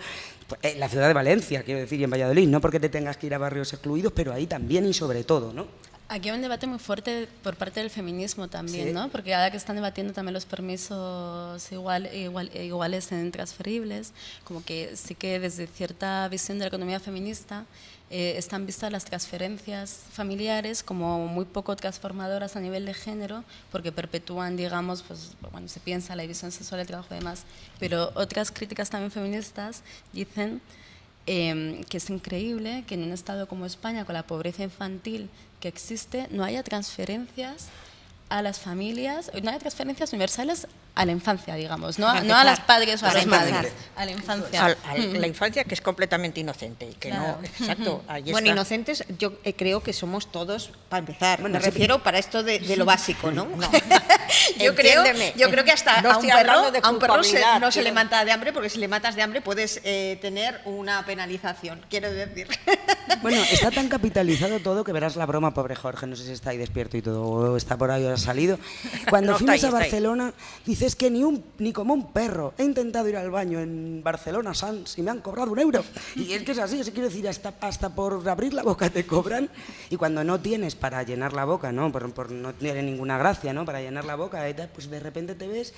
en la ciudad de Valencia, quiero decir, y en Valladolid, no porque te tengas que ir a barrios excluidos, pero ahí también y sobre todo, ¿no? Aquí hay un debate muy fuerte por parte del feminismo también, Sí. ¿no? Porque ahora que están debatiendo también los permisos iguales en transferibles, como que sí que desde cierta visión de la economía feminista están vistas las transferencias familiares como muy poco transformadoras a nivel de género, porque perpetúan, digamos, pues cuando se piensa la división sexual, el trabajo y demás. Pero otras críticas también feministas dicen que es increíble que en un estado como España, con la pobreza infantil que existe, no haya transferencias a las familias, no haya transferencias universales a la infancia, digamos, no a las padres o a las madres, a la infancia. A la infancia, que es completamente inocente. Y que Claro. no, exacto, ahí Bueno, está. inocentes, yo creo que somos todos, para empezar. Bueno, me sí, refiero para esto de lo básico, ¿no? yo Entiéndeme. creo que hasta No a un estoy hablando de perro culpabilidad, no se le quiero- mata de hambre, porque si le matas de hambre puedes tener una penalización, quiero decir. Bueno, está tan capitalizado todo que verás la broma, pobre Jorge, no sé si está ahí despierto y todo, o está por ahí o ha salido. Cuando No, fuimos está ahí, a está ahí. Barcelona, dices que ni como un perro. He intentado ir al baño en Barcelona Sans y me han cobrado 1 euro. Y es que es así, o sea, quiero decir, hasta por abrir la boca te cobran. Y cuando no tienes para llenar la boca, ¿no? Por no tener ninguna gracia, ¿no? Para llenar la boca, pues de repente te ves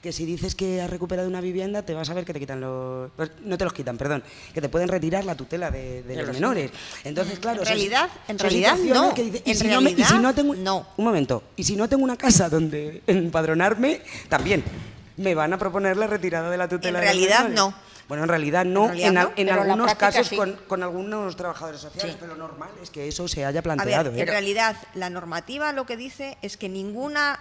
que si dices que has recuperado una vivienda, te vas a ver que te quitan los... pues, no te los quitan, perdón, que te pueden retirar la tutela de los los menores. Entonces, claro... En son- realidad son no. situaciones que dices, En y si realidad, no tengo, no. Un momento, y si no tengo una casa donde empadronarme, también me van a proponer la retirada de la tutela En de los realidad, menores. no. Bueno, en realidad no, realidad no, en pero en la algunos práctica casos sí. con algunos trabajadores sociales, pero lo normal es que eso se haya A ver, planteado. en realidad la normativa lo que dice es que ninguna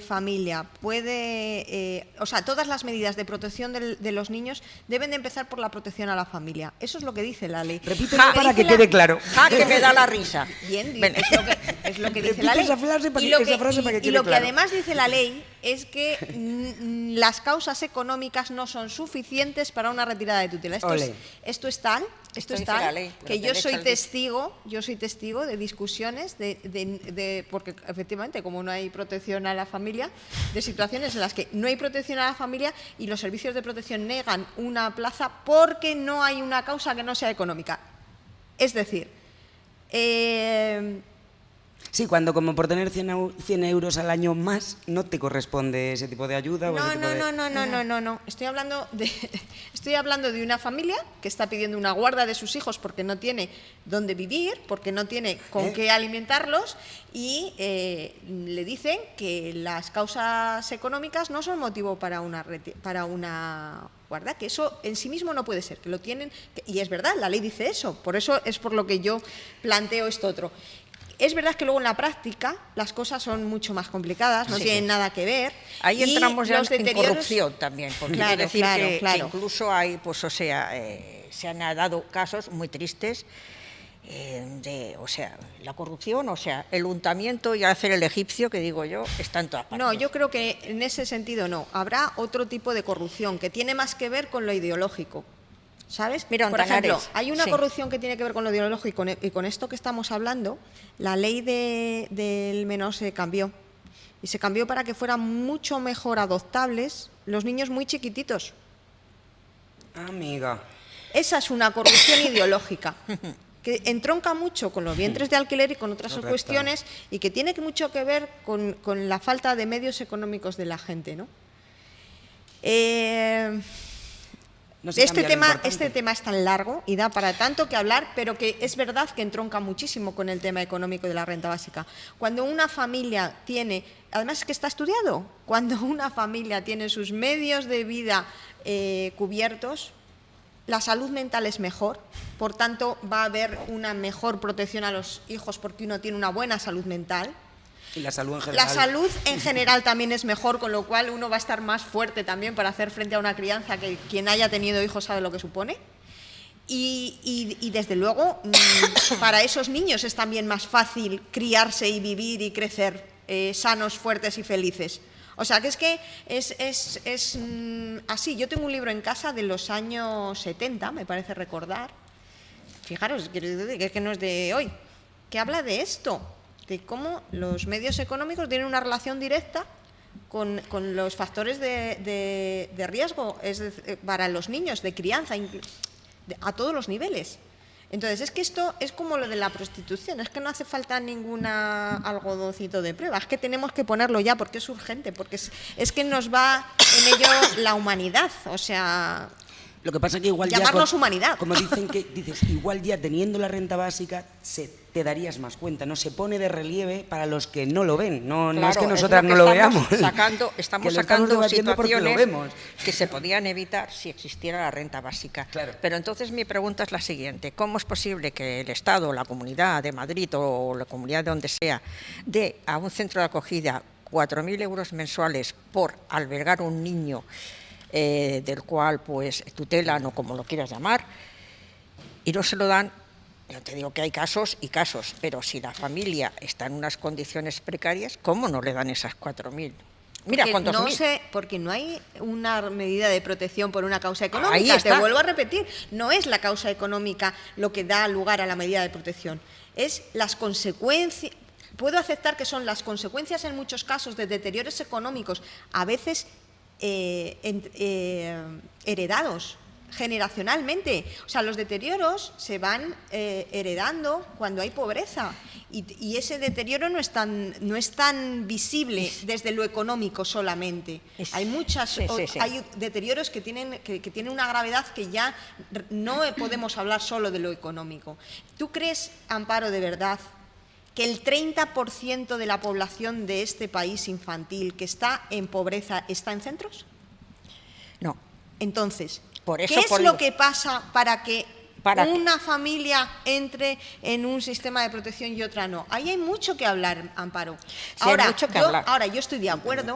familia puede, o sea, todas las medidas de protección de los niños deben de empezar por la protección a la familia. Eso es lo que dice la ley. Repítelo Lo para dice que quede claro. Que me da la risa. Bien, Ven. es lo que dice la Repite ley. esa frase para Y que- lo esa frase para que y quede lo que claro. además dice la ley es que las causas económicas no son suficientes para una retirada de tutela. Ole. Esto es tal, Esto dice la ley, que lo yo que soy le echa el testigo de discusiones porque efectivamente como no hay protección a la familia, de situaciones en las que no hay protección a la familia y los servicios de protección negan una plaza porque no hay una causa que no sea económica. Es decir, Sí, cuando como por tener 100 euros al año más no te corresponde ese tipo de ayuda. o ese tipo de... No. Estoy hablando de una familia que está pidiendo una guarda de sus hijos porque no tiene dónde vivir, porque no tiene con qué alimentarlos y le dicen que las causas económicas no son motivo para una guarda, que eso en sí mismo no puede ser, que lo tienen, y es verdad, la ley dice eso, por eso es por lo que yo planteo esto otro. Es verdad que luego en la práctica las cosas son mucho más complicadas, no Sí. tienen nada que ver. Ahí y entramos ya los en deterioros- corrupción también, porque Claro, quiero decir claro, que claro. incluso hay, pues, o sea, se han dado casos muy tristes o sea, la corrupción, o sea, el untamiento y hacer el egipcio, que digo yo, está en todas partes. No, yo creo que en ese sentido no. Habrá otro tipo de corrupción que tiene más que ver con lo ideológico. ¿Sabes? Mira, Por ejemplo, Antanares, hay una sí. corrupción que tiene que ver con lo ideológico y con esto que estamos hablando, la ley del menor se cambió. Y se cambió para que fueran mucho mejor adoptables los niños muy chiquititos. Amiga. Esa es una corrupción ideológica que entronca mucho con los vientres de alquiler y con otras Correcto. cuestiones y que tiene mucho que ver con la falta de medios económicos de la gente, ¿no? No se cambia lo importante. Este tema es tan largo y da para tanto que hablar, pero que es verdad que entronca muchísimo con el tema económico de la renta básica. Cuando una familia tiene, además es que está estudiado, cuando una familia tiene sus medios de vida cubiertos, la salud mental es mejor, por tanto va a haber una mejor protección a los hijos porque uno tiene una buena salud mental. Y la salud en general. La salud en general también es mejor, con lo cual uno va a estar más fuerte también para hacer frente a una crianza, que quien haya tenido hijos sabe lo que supone. Y desde luego, para esos niños es también más fácil criarse y vivir y crecer sanos, fuertes y felices. O sea, que es así. Yo tengo un libro en casa de los años 70, me parece recordar. Fijaros, que no es de hoy, que habla de esto, de cómo los medios económicos tienen una relación directa con los factores de riesgo para los niños, de crianza, a todos los niveles. Entonces, es que esto es como lo de la prostitución, es que no hace falta ningún algodoncito de prueba, es que tenemos que ponerlo ya porque es urgente, porque es que nos va en ello la humanidad, o sea, lo que pasa es que igual llamarnos ya, humanidad. como dices, igual ya teniendo la renta básica te darías más cuenta, no se pone de relieve para los que no lo ven, no es que nosotras no lo veamos. Estamos que sacando situaciones vemos. Que se podían evitar si existiera la renta básica. Claro. Pero entonces mi pregunta es la siguiente: ¿cómo es posible que el Estado, la Comunidad de Madrid o la comunidad de donde sea, dé a un centro de acogida 4.000 euros mensuales por albergar un niño del cual pues tutelan o como lo quieras llamar, y no se lo dan? Yo te digo que hay casos y casos, pero si la familia está en unas condiciones precarias, ¿cómo no le dan esas 4.000? Mira, porque no hay una medida de protección por una causa Ahí económica. está. Te vuelvo a repetir, no es la causa económica lo que da lugar a la medida de protección, es las consecuencias. Puedo aceptar que son las consecuencias en muchos casos de deterioros económicos, a veces heredados generacionalmente. O sea, los deterioros se van heredando cuando hay pobreza y ese deterioro no es tan visible desde lo económico solamente. Hay hay deterioros que tienen una gravedad que ya no podemos hablar solo de lo económico. ¿Tú crees, Amparo, de verdad que el 30% de la población de este país infantil que está en pobreza está en centros? No. Entonces, por eso, ¿qué es lo que pasa para que una familia entre en un sistema de protección y otra no? Ahí hay mucho que hablar, Amparo. Sí, Ahora, yo estoy de acuerdo,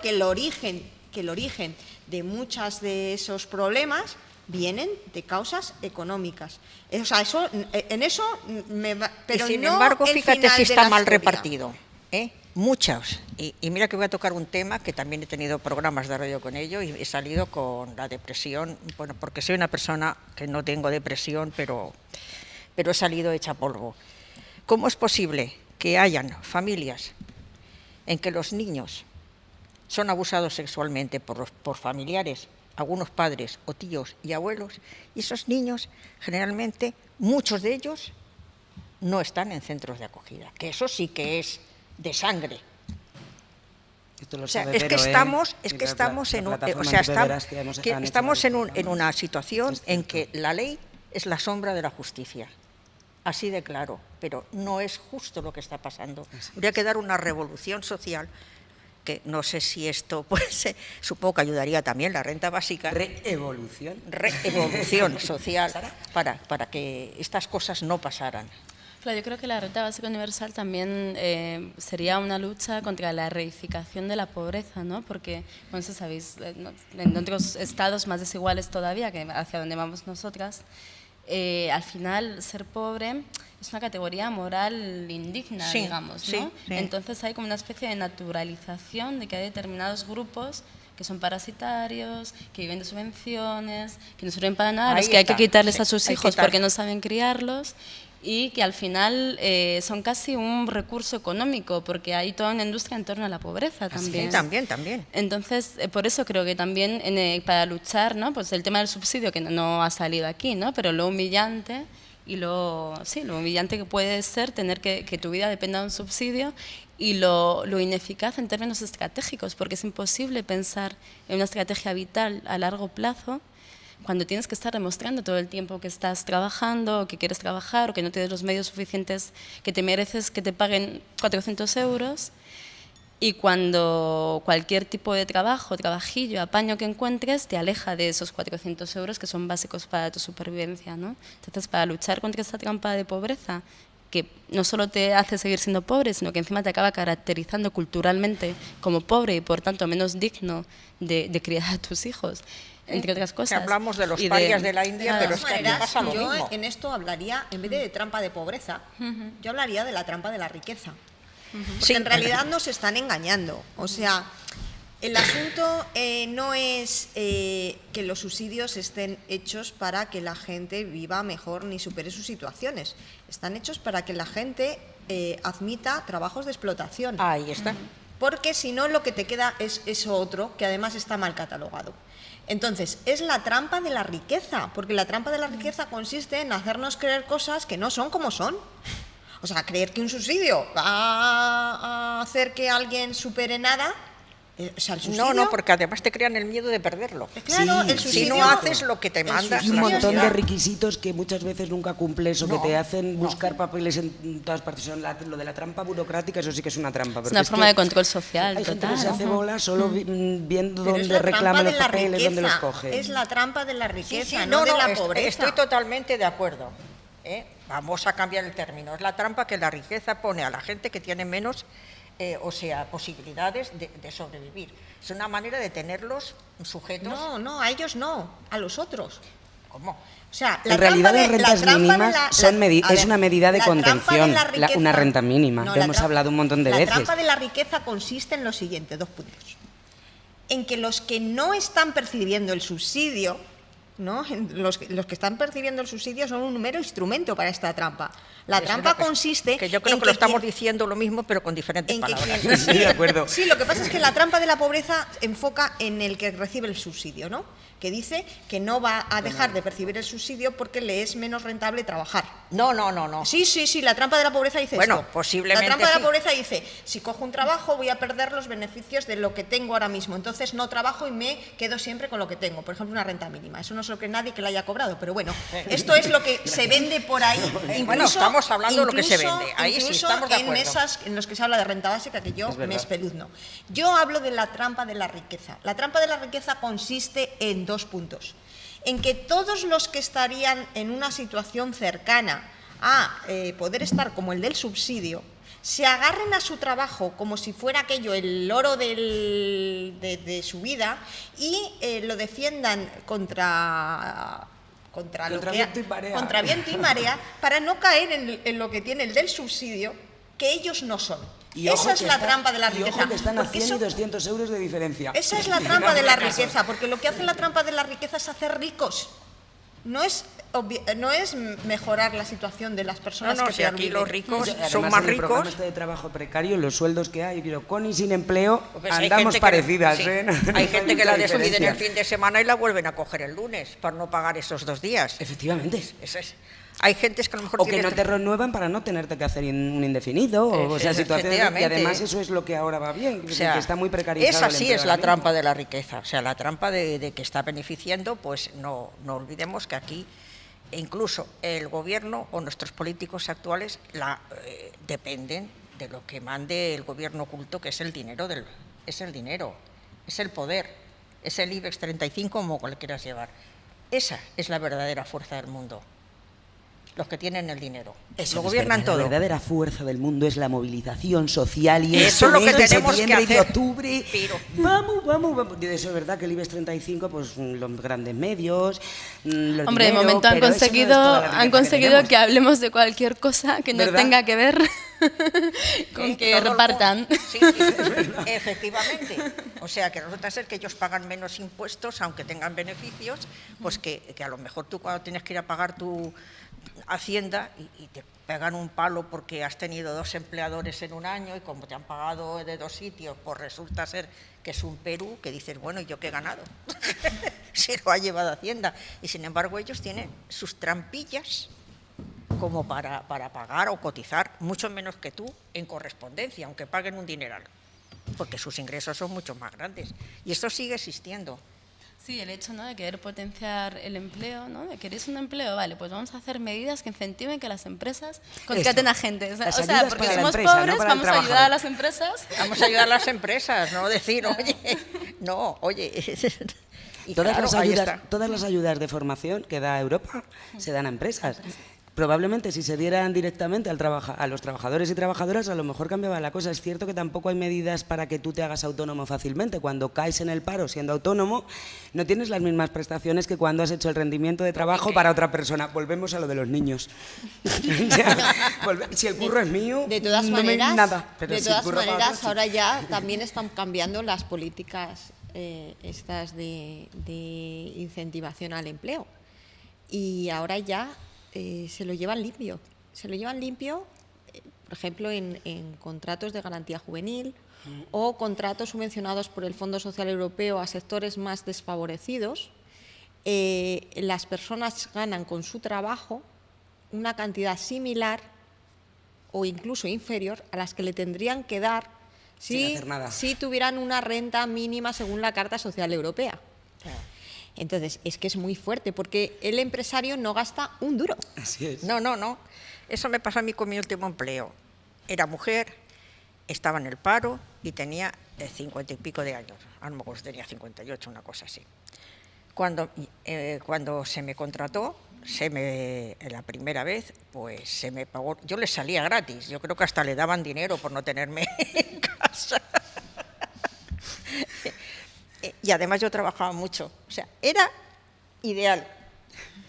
que el origen de muchos de esos problemas vienen de causas económicas. O sea, pero sin no embargo, el fíjate final si de está la mal historia. repartido. Muchos. Y mira que voy a tocar un tema que también he tenido programas de radio con ello y he salido con la depresión, bueno, porque soy una persona que no tengo depresión, pero he salido hecha polvo. ¿Cómo es posible que hayan familias en que los niños son abusados sexualmente por familiares, algunos padres o tíos y abuelos, y esos niños generalmente, muchos de ellos, no están en centros de acogida, que eso sí que es de sangre? O sea, estamos en una situación en que la ley es la sombra de la justicia, así de claro, pero no es justo lo que está pasando. Habría que dar una revolución social, que no sé si esto, pues supongo que ayudaría también la renta básica. Revolución social para que estas cosas no pasaran. Claro, yo creo que la renta básica universal también sería una lucha contra la reificación de la pobreza, ¿no? Porque, no sé si sabéis, en otros estados más desiguales todavía, que hacia donde vamos nosotras, al final ser pobre es una categoría moral indigna, digamos, ¿no? Sí. Entonces hay como una especie de naturalización de que hay determinados grupos que son parasitarios, que viven de subvenciones, que no sirven para nada, los que hay que quitarles a sus hijos porque no saben criarlos, y que al final son casi un recurso económico, porque hay toda una industria en torno a la pobreza también. Sí, también. Entonces, por eso creo que también para luchar, ¿no? Pues el tema del subsidio, que no ha salido aquí, ¿no? Pero lo humillante lo humillante que puede ser tener que tu vida dependa de un subsidio, y lo ineficaz en términos estratégicos, porque es imposible pensar en una estrategia vital a largo plazo cuando tienes que estar demostrando todo el tiempo que estás trabajando, o que quieres trabajar, o que no tienes los medios suficientes que te mereces que te paguen 400 euros, Y cuando cualquier tipo de trabajo, trabajillo, apaño que encuentres, te aleja de esos 400 euros que son básicos para tu supervivencia, ¿no? Entonces, para luchar contra esta trampa de pobreza, que no solo te hace seguir siendo pobre, sino que encima te acaba caracterizando culturalmente como pobre y, por tanto, menos digno de criar a tus hijos, entre otras cosas. Que hablamos de los Y parias de la India, De pero es todas que aquí maneras, pasa lo yo mismo. en esto hablaría, en vez de trampa de pobreza, yo hablaría de la trampa de la riqueza. Porque Sí. en realidad nos están engañando. O sea, el asunto no es que los subsidios estén hechos para que la gente viva mejor ni supere sus situaciones. Están hechos para que la gente admita trabajos de explotación. Ahí está. Porque si no, lo que te queda es eso otro, que además está mal catalogado. Entonces, es la trampa de la riqueza, porque la trampa de la riqueza consiste en hacernos creer cosas que no son como son. O sea, creer que un subsidio va a hacer que alguien supere nada. O sea, el subsidio, No, porque además te crean el miedo de perderlo. claro, Sí, el sí, subsidio, Si no haces lo que te el mandas, Y un subsidio la es montón la- de requisitos que muchas veces nunca cumples o que No, te hacen buscar papeles en todas partes. Lo de la trampa burocrática, eso sí que es una trampa. Es una forma de control social, Hay gente que total. se hace bola solo viendo Pero es dónde la trampa reclama de los la papeles, dónde los riqueza, coge. es la trampa de la Sí, riqueza, sí, no de la pobreza. Estoy totalmente de acuerdo. Vamos a cambiar el término. Es la trampa que la riqueza pone a la gente que tiene menos, posibilidades de sobrevivir. Es una manera de tenerlos sujetos. No, a ellos no, a los otros. ¿Cómo? O sea, En realidad las rentas mínimas es una medida de la trampa contención, la riqueza- una renta mínima. Lo la hemos trampa- hablado un montón de la veces. trampa de la riqueza consiste en lo siguiente, 2 puntos. En que los que no están percibiendo el subsidio, ¿no? Los que están percibiendo el subsidio son un mero instrumento para esta trampa. La Eso es trampa lo que- consiste que yo creo en que lo estamos quien- diciendo lo mismo, pero con diferentes en que palabras. quien- Sí, de acuerdo. Sí, lo que pasa es que la trampa de la pobreza enfoca en el que recibe el subsidio, ¿no? Que dice que no va a dejar de percibir el subsidio porque le es menos rentable trabajar. No. Sí, la trampa de la pobreza dice Bueno, esto. posiblemente La trampa de la sí. pobreza dice, si cojo un trabajo voy a perder los beneficios de lo que tengo ahora mismo, entonces no trabajo y me quedo siempre con lo que tengo. Por ejemplo, una renta mínima. Eso no se lo cree nadie que la haya cobrado, pero bueno, esto es lo que se vende por ahí. Bueno, estamos hablando de lo que se vende. Ahí sí, incluso estamos de en acuerdo. mesas en los que se habla de renta básica, que yo Es verdad. me espeluzno. Yo hablo de la trampa de la riqueza. La trampa de la riqueza consiste en 2 puntos. En que todos los que estarían en una situación cercana a poder estar como el del subsidio, se agarren a su trabajo como si fuera aquello el oro de su vida y lo defiendan contra viento y marea. contra viento y marea, para no caer en lo que tiene el del subsidio, que ellos no son. Y ojo Esa es que la está- trampa de la y riqueza. ojo que están a porque 100 y eso- 200 euros de diferencia. esa es la trampa de la riqueza, porque lo que hace la trampa de la riqueza es hacer ricos. No es mejorar la situación de las personas No, que si peor aquí viven. los ricos Además, son más en el programa ricos. este de trabajo precario, los sueldos que hay, pero con y sin empleo, Pues hay andamos gente que- parecidas. sí. ¿eh? Hay gente que la Mucha despiden diferencia. el fin de semana y la vuelven a coger el lunes para no pagar esos 2 días. Efectivamente. Eso es. Hay gentes que a lo mejor O que tienen- no te renuevan para no tenerte que hacer un indefinido, o sea, situaciones. Y Efectivamente. además eso es lo que ahora va bien, O sea, que está muy precarizado. esa el sí empleo es ahora la mismo. trampa de la riqueza, o sea, la trampa de que está beneficiando, pues no olvidemos que aquí incluso el gobierno o nuestros políticos actuales dependen de lo que mande el gobierno oculto, que es el dinero, es el poder, es el IBEX 35, como lo quieras llevar. Esa es la verdadera fuerza del mundo. Los que tienen el dinero. Eso Lo es gobiernan verdad, todo. La verdadera fuerza del mundo es la movilización social y Eso es lo que mes de tenemos que septiembre y de hacer. octubre. Pero- Vamos. Y eso es verdad que el IBEX 35, pues los grandes medios, los Hombre, de dinero, momento han pero eso no es conseguido, toda la riqueza han conseguido tenemos. que hablemos de cualquier cosa que no ¿Verdad? tenga que ver con que Todo el repartan. mundo- Sí, efectivamente. O sea, que resulta ser que ellos pagan menos impuestos, aunque tengan beneficios, pues que a lo mejor tú cuando tienes que ir a pagar tu Hacienda y te pegan un palo porque has tenido 2 empleadores en un año y como te han pagado de 2 sitios, pues resulta ser que es un Perú, que dices, bueno, ¿y yo qué he ganado? Se lo ha llevado Hacienda. Y sin embargo ellos tienen sus trampillas como para pagar o cotizar mucho menos que tú en correspondencia, aunque paguen un dineral, porque sus ingresos son mucho más grandes. Y esto sigue existiendo. Sí, el hecho, ¿no?, de querer potenciar el empleo, ¿no? De querer un empleo, vale, pues vamos a hacer medidas que incentiven que las empresas contraten a gente. O Las sea, ayudas porque para la somos empresa, no pobres, para el vamos a ayudar a trabajador. las empresas. Vamos a ayudar a las empresas, no decir, oye, no, oye. Y Todas, claro, las ahí ayudas, está. todas las ayudas de formación que da Europa se dan a empresas. Probablemente si se dieran directamente a los trabajadores y trabajadoras, a lo mejor cambiaba la cosa. Es cierto que tampoco hay medidas para que tú te hagas autónomo fácilmente. Cuando caes en el paro siendo autónomo, no tienes las mismas prestaciones que cuando has hecho el rendimiento de trabajo para otra persona. Volvemos a lo de los niños. O sea, si el curro es mío, De todas no me maneras, nada. Pero de si el todas curro para maneras otro, sí. ahora ya también están cambiando las políticas estas de incentivación al empleo. Y ahora ya se lo llevan limpio. Se lo llevan limpio, por ejemplo, en contratos de garantía juvenil o contratos subvencionados por el Fondo Social Europeo a sectores más desfavorecidos. Las personas ganan con su trabajo una cantidad similar o incluso inferior a las que le tendrían que dar Sin hacer nada. si tuvieran una renta mínima según la Carta Social Europea. Entonces, es que es muy fuerte porque el empresario no gasta un duro. Así es. No, no, no. Eso me pasó a mí con mi último empleo. Era mujer, estaba en el paro y tenía 50 y pico de años. A lo mejor tenía 58, una cosa así. Cuando se me contrató, la primera vez, pues se me pagó. Yo le salía gratis. Yo creo que hasta le daban dinero por no tenerme en casa. Y además yo trabajaba mucho. O sea, era ideal.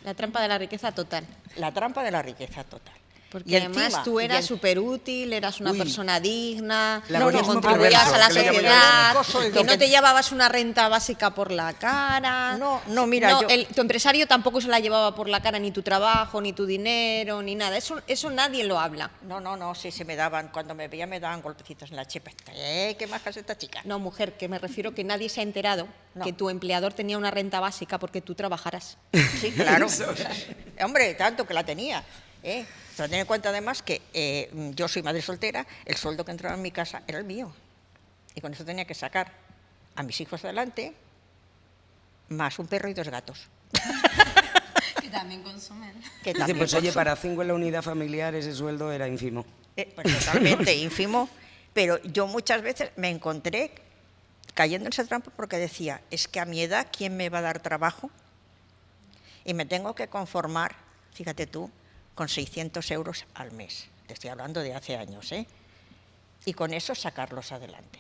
La trampa de la riqueza total. La trampa de la riqueza total. Porque Y además encima- tú y eras en- súper útil, eras una Uy. persona digna, Laborismo que contribuías perverso, a la que le llamo yo. sociedad, Lo único sueldo que no que- te llevabas una renta básica por la cara. No, mira, yo- tu empresario tampoco se la llevaba por la cara, ni tu trabajo, ni tu dinero, ni nada. Eso nadie lo habla. No, sí, se me daban, cuando me veía me daban golpecitos en la chepa. ¿Qué más hace esta chica? No, mujer, que me refiero que nadie se ha enterado No. que tu empleador tenía una renta básica porque tú trabajaras. Sí, claro. Hombre, tanto que la tenía. Pero ten en cuenta además que yo soy madre soltera, el sueldo que entraba en mi casa era el mío. Y con eso tenía que sacar a mis hijos adelante, más un perro y 2 gatos. Que también consumen. Que Dice, también pues oye, consumen. para 5 en la unidad familiar ese sueldo era ínfimo. Pues totalmente ínfimo, pero yo muchas veces me encontré cayendo en esa trampa porque decía, es que a mi edad, ¿quién me va a dar trabajo? Y me tengo que conformar, fíjate tú, con 600 euros al mes. Te estoy hablando de hace años, ¿eh? Y con eso sacarlos adelante.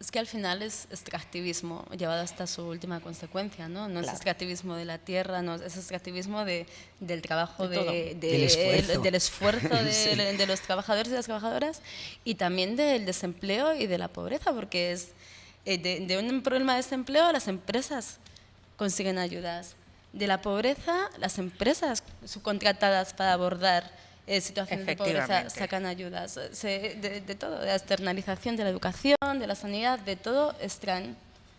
Es que al final es extractivismo llevado hasta su última consecuencia, ¿no? No es Claro. extractivismo de la tierra, no, es extractivismo del trabajo, De todo. Del esfuerzo. del esfuerzo de los trabajadores y las trabajadoras y también del desempleo y de la pobreza, porque es de un problema de desempleo las empresas consiguen ayudas. De la pobreza, las empresas subcontratadas para abordar situaciones de pobreza Efectivamente. sacan ayudas. De todo, de la externalización de la educación, de la sanidad, de todo extraen.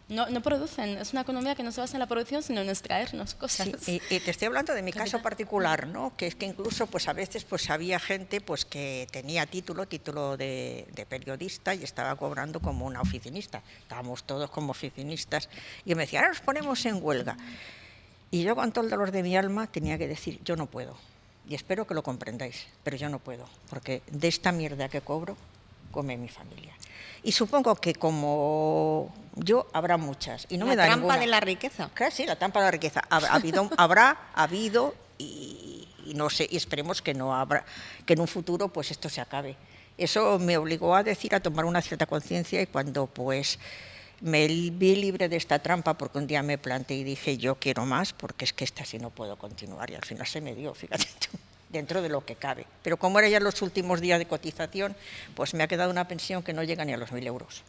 No producen. Es una economía que no se basa en la producción, sino en extraernos cosas. Sí, y te estoy hablando de mi caso Capital. particular, ¿no? Que es que incluso pues a veces pues había gente pues que tenía título de periodista y estaba cobrando como una oficinista. Estábamos todos como oficinistas y me decían, ahora nos ponemos en huelga. Y yo con todo el dolor de mi alma tenía que decir, yo no puedo. Y espero que lo comprendáis, pero yo no puedo, porque de esta mierda que cobro, come mi familia. Y supongo que como yo, habrá muchas. Y no La me da trampa ninguna. de la riqueza. Claro, sí, la trampa de la riqueza. Habrá habido y no sé, y esperemos que no habrá, que en un futuro pues esto se acabe. Eso me obligó a tomar una cierta conciencia y cuando pues me vi libre de esta trampa porque un día me planteé y dije yo quiero más porque es que esta sí no puedo continuar y al final se me dio, fíjate tú, dentro de lo que cabe. Pero como eran ya los últimos días de cotización, pues me ha quedado una pensión que no llega ni a los 1.000 euros.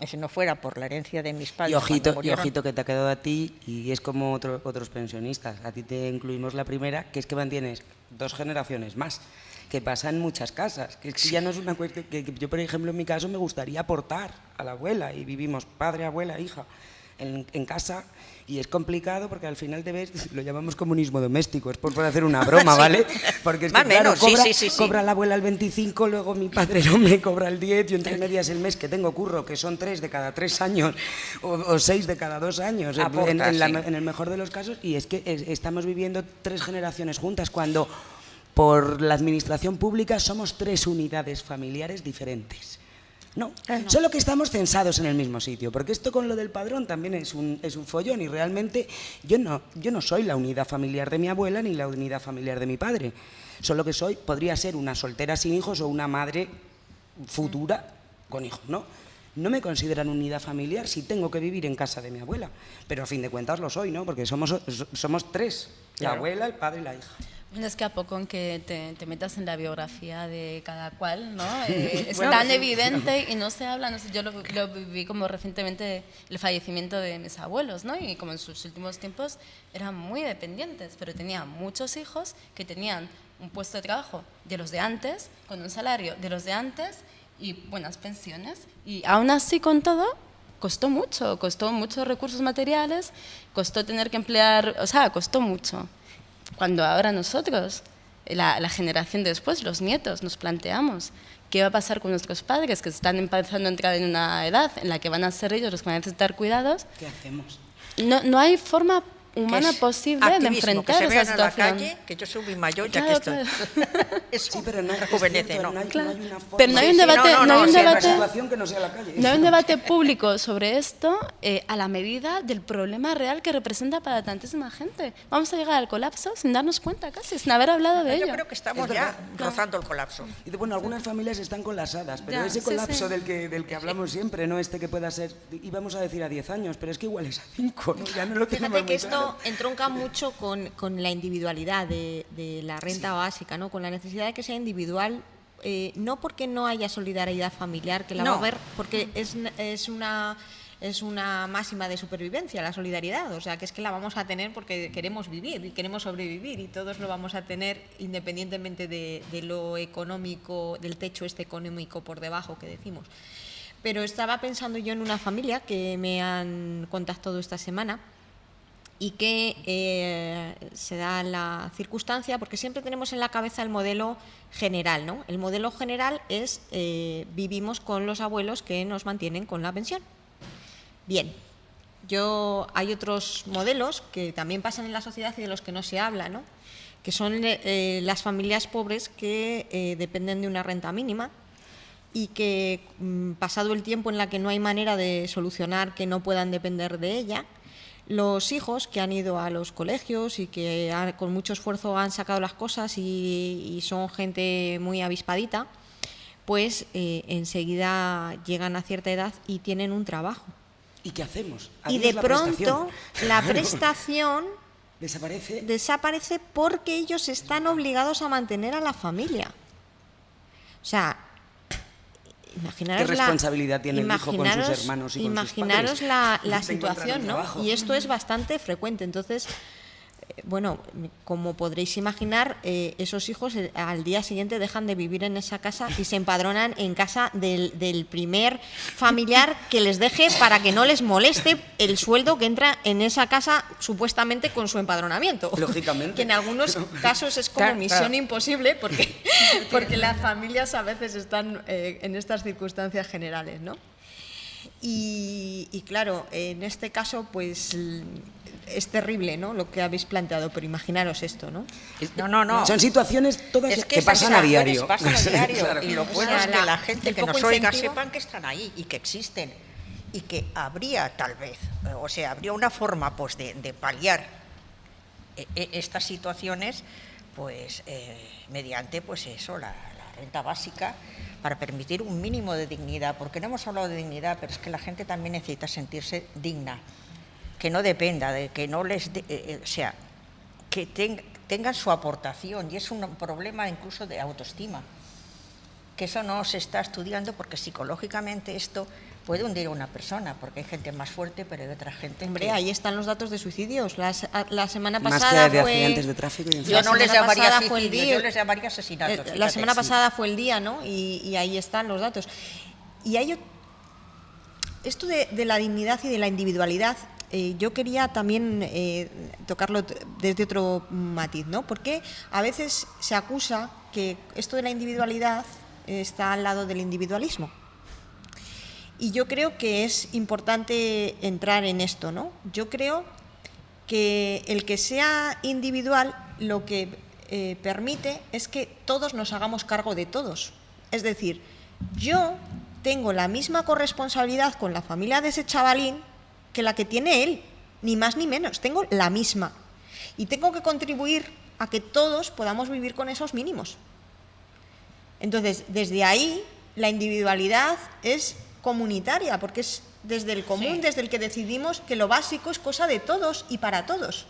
Si no fuera por la herencia de mis padres. Y ojito, cuando murieron, que te ha quedado a ti y es como otros pensionistas. A ti te incluimos la primera, que es que mantienes 2 generaciones más, que pasa en muchas casas. Que es que ya no es una cuestión que yo, por ejemplo, en mi caso me gustaría aportar a la abuela y vivimos padre, abuela, hija. en casa, y es complicado porque al final te ves, lo llamamos comunismo doméstico, es por hacer una broma, ¿vale? Porque es que, Más o menos, sí. cobra la abuela el 25, luego mi padre no me cobra el 10, yo entre medias el mes que tengo curro, que son 3 de cada 3 años o 6 de cada 2 años, en el mejor de los casos, y es que estamos viviendo 3 generaciones juntas cuando por la administración pública somos 3 unidades familiares diferentes. No, solo que estamos censados en el mismo sitio, porque esto con lo del padrón también es un follón, y realmente yo no soy la unidad familiar de mi abuela ni la unidad familiar de mi padre, solo que podría ser una soltera sin hijos o una madre futura con hijos, ¿no? No me consideran unidad familiar si tengo que vivir en casa de mi abuela, pero a fin de cuentas lo soy, ¿no? Porque somos 3, la abuela, el padre y la hija. Es que a poco en que te metas en la biografía de cada cual, ¿no? Es tan evidente y no se habla. No sé, yo lo viví como recientemente el fallecimiento de mis abuelos, ¿no? Y como en sus últimos tiempos eran muy dependientes, pero tenían muchos hijos que tenían un puesto de trabajo de los de antes, con un salario de los de antes y buenas pensiones. Y aún así, con todo, costó muchos recursos materiales, costó tener que emplear, o sea, costó mucho. Cuando ahora nosotros, la generación después, los nietos, nos planteamos qué va a pasar con nuestros padres que están empezando a entrar en una edad en la que van a ser ellos los que van a necesitar cuidados. ¿Qué hacemos? No hay forma humana posible de enfrentar que se vean esa situación. A la calle, que yo soy muy mayor, ya Claro, que estoy. claro. Eso Sí, pero no rejuvenece, ¿no? no hay Claro. una forma. Pero no hay un Sí, debate, no, no hay un sí, debate, Una situación que no sea la calle. no hay un debate público sobre esto a la medida del problema real que representa para tantísima gente. Vamos a llegar al colapso sin darnos cuenta casi, sin haber hablado de Yo ello. creo que estamos Es ya verdad. rozando el colapso. Y bueno, algunas familias están colapsadas, pero Ya, ese sí, colapso sí. del que hablamos siempre, no que pueda ser, íbamos a decir a 10 años, pero es que igual es a 5, ¿no? Ya no lo tenemos Fíjate que muy esto claro. entronca mucho con la individualidad de la renta básica, ¿no? Con la necesidad de que sea individual, no porque no haya solidaridad familiar, que la va a No. haber, porque es una máxima de supervivencia, la solidaridad, o sea, que es que la vamos a tener porque queremos vivir y queremos sobrevivir, y todos lo vamos a tener independientemente de lo económico, del techo económico por debajo que decimos. Pero estaba pensando yo en una familia que me han contactado esta semana y que se da la circunstancia, porque siempre tenemos en la cabeza el modelo general, ¿no? El modelo general es vivimos con los abuelos que nos mantienen con la pensión. Bien, hay otros modelos que también pasan en la sociedad y de los que no se habla, ¿no? Que son las familias pobres que dependen de una renta mínima y que, pasado el tiempo en la que no hay manera de solucionar que no puedan depender de ella, los hijos que han ido a los colegios y que con mucho esfuerzo han sacado las cosas y son gente muy avispadita, pues enseguida llegan a cierta edad y tienen un trabajo. ¿Y qué hacemos? Y Adiós de la pronto prestación. la prestación desaparece. porque ellos están obligados a mantener a la familia. O sea, imaginaros ¿Qué responsabilidad tiene el hijo con sus hermanos y con sus imaginaros padres? la De encontrar situación, un ¿no? trabajo. Y esto es bastante frecuente. Entonces, bueno, como podréis imaginar, esos hijos al día siguiente dejan de vivir en esa casa y se empadronan en casa del primer familiar que les deje, para que no les moleste el sueldo que entra en esa casa supuestamente con su empadronamiento. Lógicamente. Que en algunos casos es como Claro, misión claro. imposible porque las familias a veces están en estas circunstancias generales, ¿no? Y claro, en este caso, pues es terrible, ¿no?, lo que habéis planteado, pero imaginaros esto, ¿no? No. Son situaciones todas Es que esas pasan a situaciones diario. pasan a diario. Claro. Y lo bueno O sea, es que la gente el que poco nos oiga incentivo. sepan que están ahí y que existen. Y que habría, tal vez, o sea, habría una forma pues de paliar estas situaciones, pues mediante pues eso, la renta básica, para permitir un mínimo de dignidad, porque no hemos hablado de dignidad, pero es que la gente también necesita sentirse digna, que no dependa de que no les o sea, que tengan su aportación, y es un problema incluso de autoestima, que eso no se está estudiando, porque psicológicamente esto puede hundir a una persona, porque hay gente más fuerte, pero hay otra gente. Hombre, ahí están los datos de suicidios. La semana Más pasada que de fue... accidentes de tráfico y Yo infartos. no les semana llamaría pasada fue el suicidio, día. yo les llamaría asesinato. La fíjate. semana pasada fue el día, ¿no? Y ahí están los datos. Y hay esto de la dignidad y de la individualidad, yo quería también tocarlo desde otro matiz, ¿no? Porque a veces se acusa que esto de la individualidad está al lado del individualismo. Y yo creo que es importante entrar en esto, ¿no? Yo creo que el que sea individual lo que permite es que todos nos hagamos cargo de todos. Es decir, yo tengo la misma corresponsabilidad con la familia de ese chavalín que la que tiene él, ni más ni menos, tengo la misma. Y tengo que contribuir a que todos podamos vivir con esos mínimos. Entonces, desde ahí, la individualidad es comunitaria, porque es desde el común, desde el que decidimos que lo básico es cosa de todos y para todos.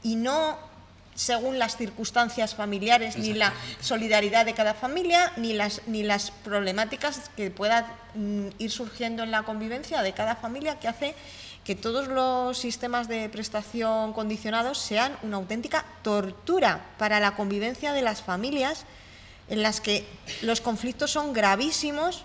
Y no según las circunstancias familiares, ni la solidaridad de cada familia, ni las problemáticas que puedan ir surgiendo en la convivencia de cada familia, que hace que todos los sistemas de prestación condicionados sean una auténtica tortura para la convivencia de las familias, en las que los conflictos son gravísimos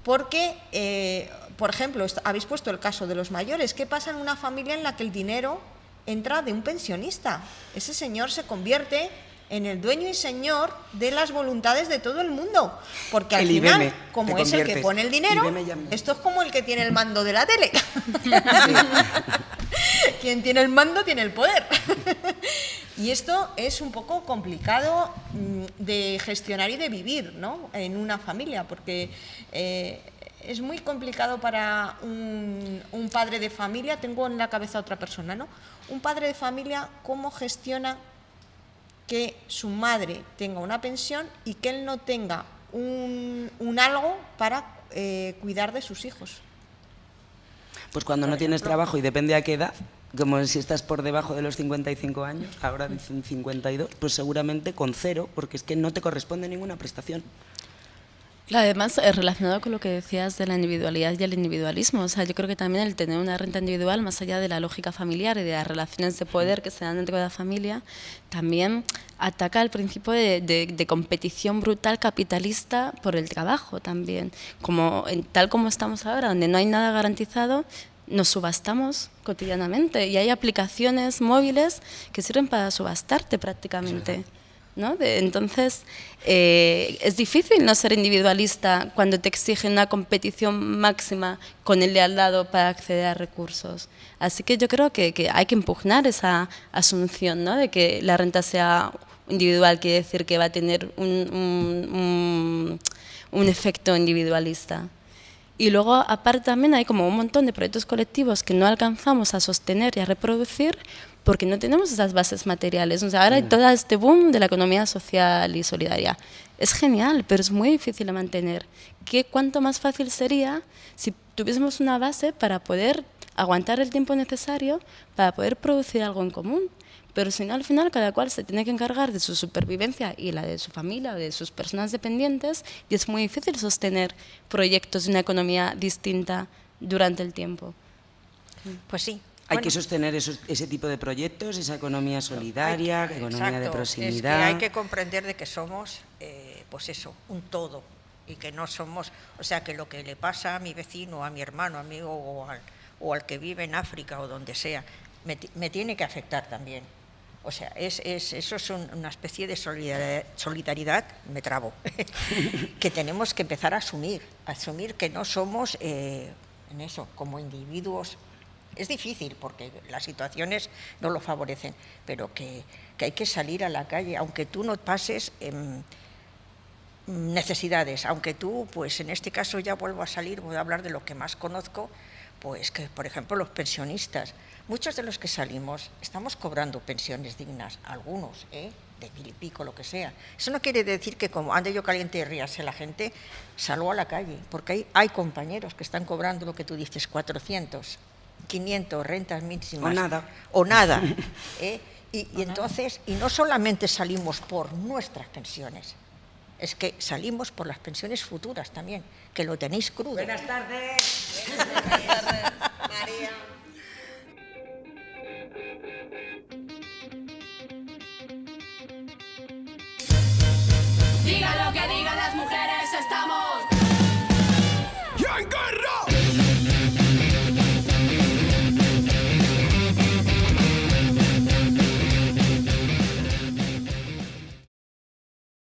porque, por ejemplo, habéis puesto el caso de los mayores. ¿Qué pasa en una familia en la que el dinero entra de un pensionista? Ese señor se convierte en el dueño y señor de las voluntades de todo el mundo, porque al final, como es el que pone el dinero, esto es como el que tiene el mando de la tele. Quien tiene el mando tiene el poder. Y esto es un poco complicado de gestionar y de vivir, ¿no?, en una familia, porque es muy complicado para un padre de familia. Tengo en la cabeza a otra persona, ¿no? Un padre de familia, ¿cómo gestiona que su madre tenga una pensión y que él no tenga un algo para cuidar de sus hijos? Pues cuando no tienes trabajo, y depende a qué edad, como si estás por debajo de los 55 años, ahora dicen 52, pues seguramente con 0, porque es que no te corresponde ninguna prestación. Además, relacionado con lo que decías de la individualidad y el individualismo, o sea, yo creo que también el tener una renta individual, más allá de la lógica familiar y de las relaciones de poder que se dan dentro de la familia, también ataca el principio de competición brutal capitalista por el trabajo también. Tal como estamos ahora, donde no hay nada garantizado, nos subastamos cotidianamente y hay aplicaciones móviles que sirven para subastarte prácticamente, ¿no? Entonces, es difícil no ser individualista cuando te exigen una competición máxima con el de al lado para acceder a recursos. Así que yo creo que hay que impugnar esa asunción, ¿no?, de que la renta sea individual, quiere decir que va a tener un efecto individualista. Y luego, aparte, también hay como un montón de proyectos colectivos que no alcanzamos a sostener y a reproducir porque no tenemos esas bases materiales. O sea, ahora hay todo este boom de la economía social y solidaria. Es genial, pero es muy difícil de mantener. ¿Cuánto más fácil sería si tuviésemos una base para poder aguantar el tiempo necesario para poder producir algo en común? Pero si no, al final cada cual se tiene que encargar de su supervivencia y la de su familia o de sus personas dependientes, y es muy difícil sostener proyectos de una economía distinta durante el tiempo. Pues sí. Hay que sostener ese tipo de proyectos, esa economía solidaria, economía de proximidad. Es que hay que comprender de que somos, pues eso, un todo, y que no somos, o sea, que lo que le pasa a mi vecino, a mi hermano, amigo o al que vive en África o donde sea, me tiene que afectar también. O sea, eso es una especie de solidaridad, me trabo, que tenemos que empezar a asumir que no somos, en eso, como individuos. Es difícil porque las situaciones no lo favorecen, pero que hay que salir a la calle, aunque tú no pases necesidades, aunque tú, pues en este caso ya vuelvo a salir, voy a hablar de lo que más conozco, pues que, por ejemplo, los pensionistas, muchos de los que salimos estamos cobrando pensiones dignas, algunos, de 1000 y pico, lo que sea. Eso no quiere decir que como ande yo caliente y ríase la gente, salgo a la calle, porque hay compañeros que están cobrando lo que tú dices, 400, 500, rentas mínimas. O nada. Y entonces, y no solamente salimos por nuestras pensiones, es que salimos por las pensiones futuras también, que lo tenéis crudo. Buenas tardes. Buenas tardes, María.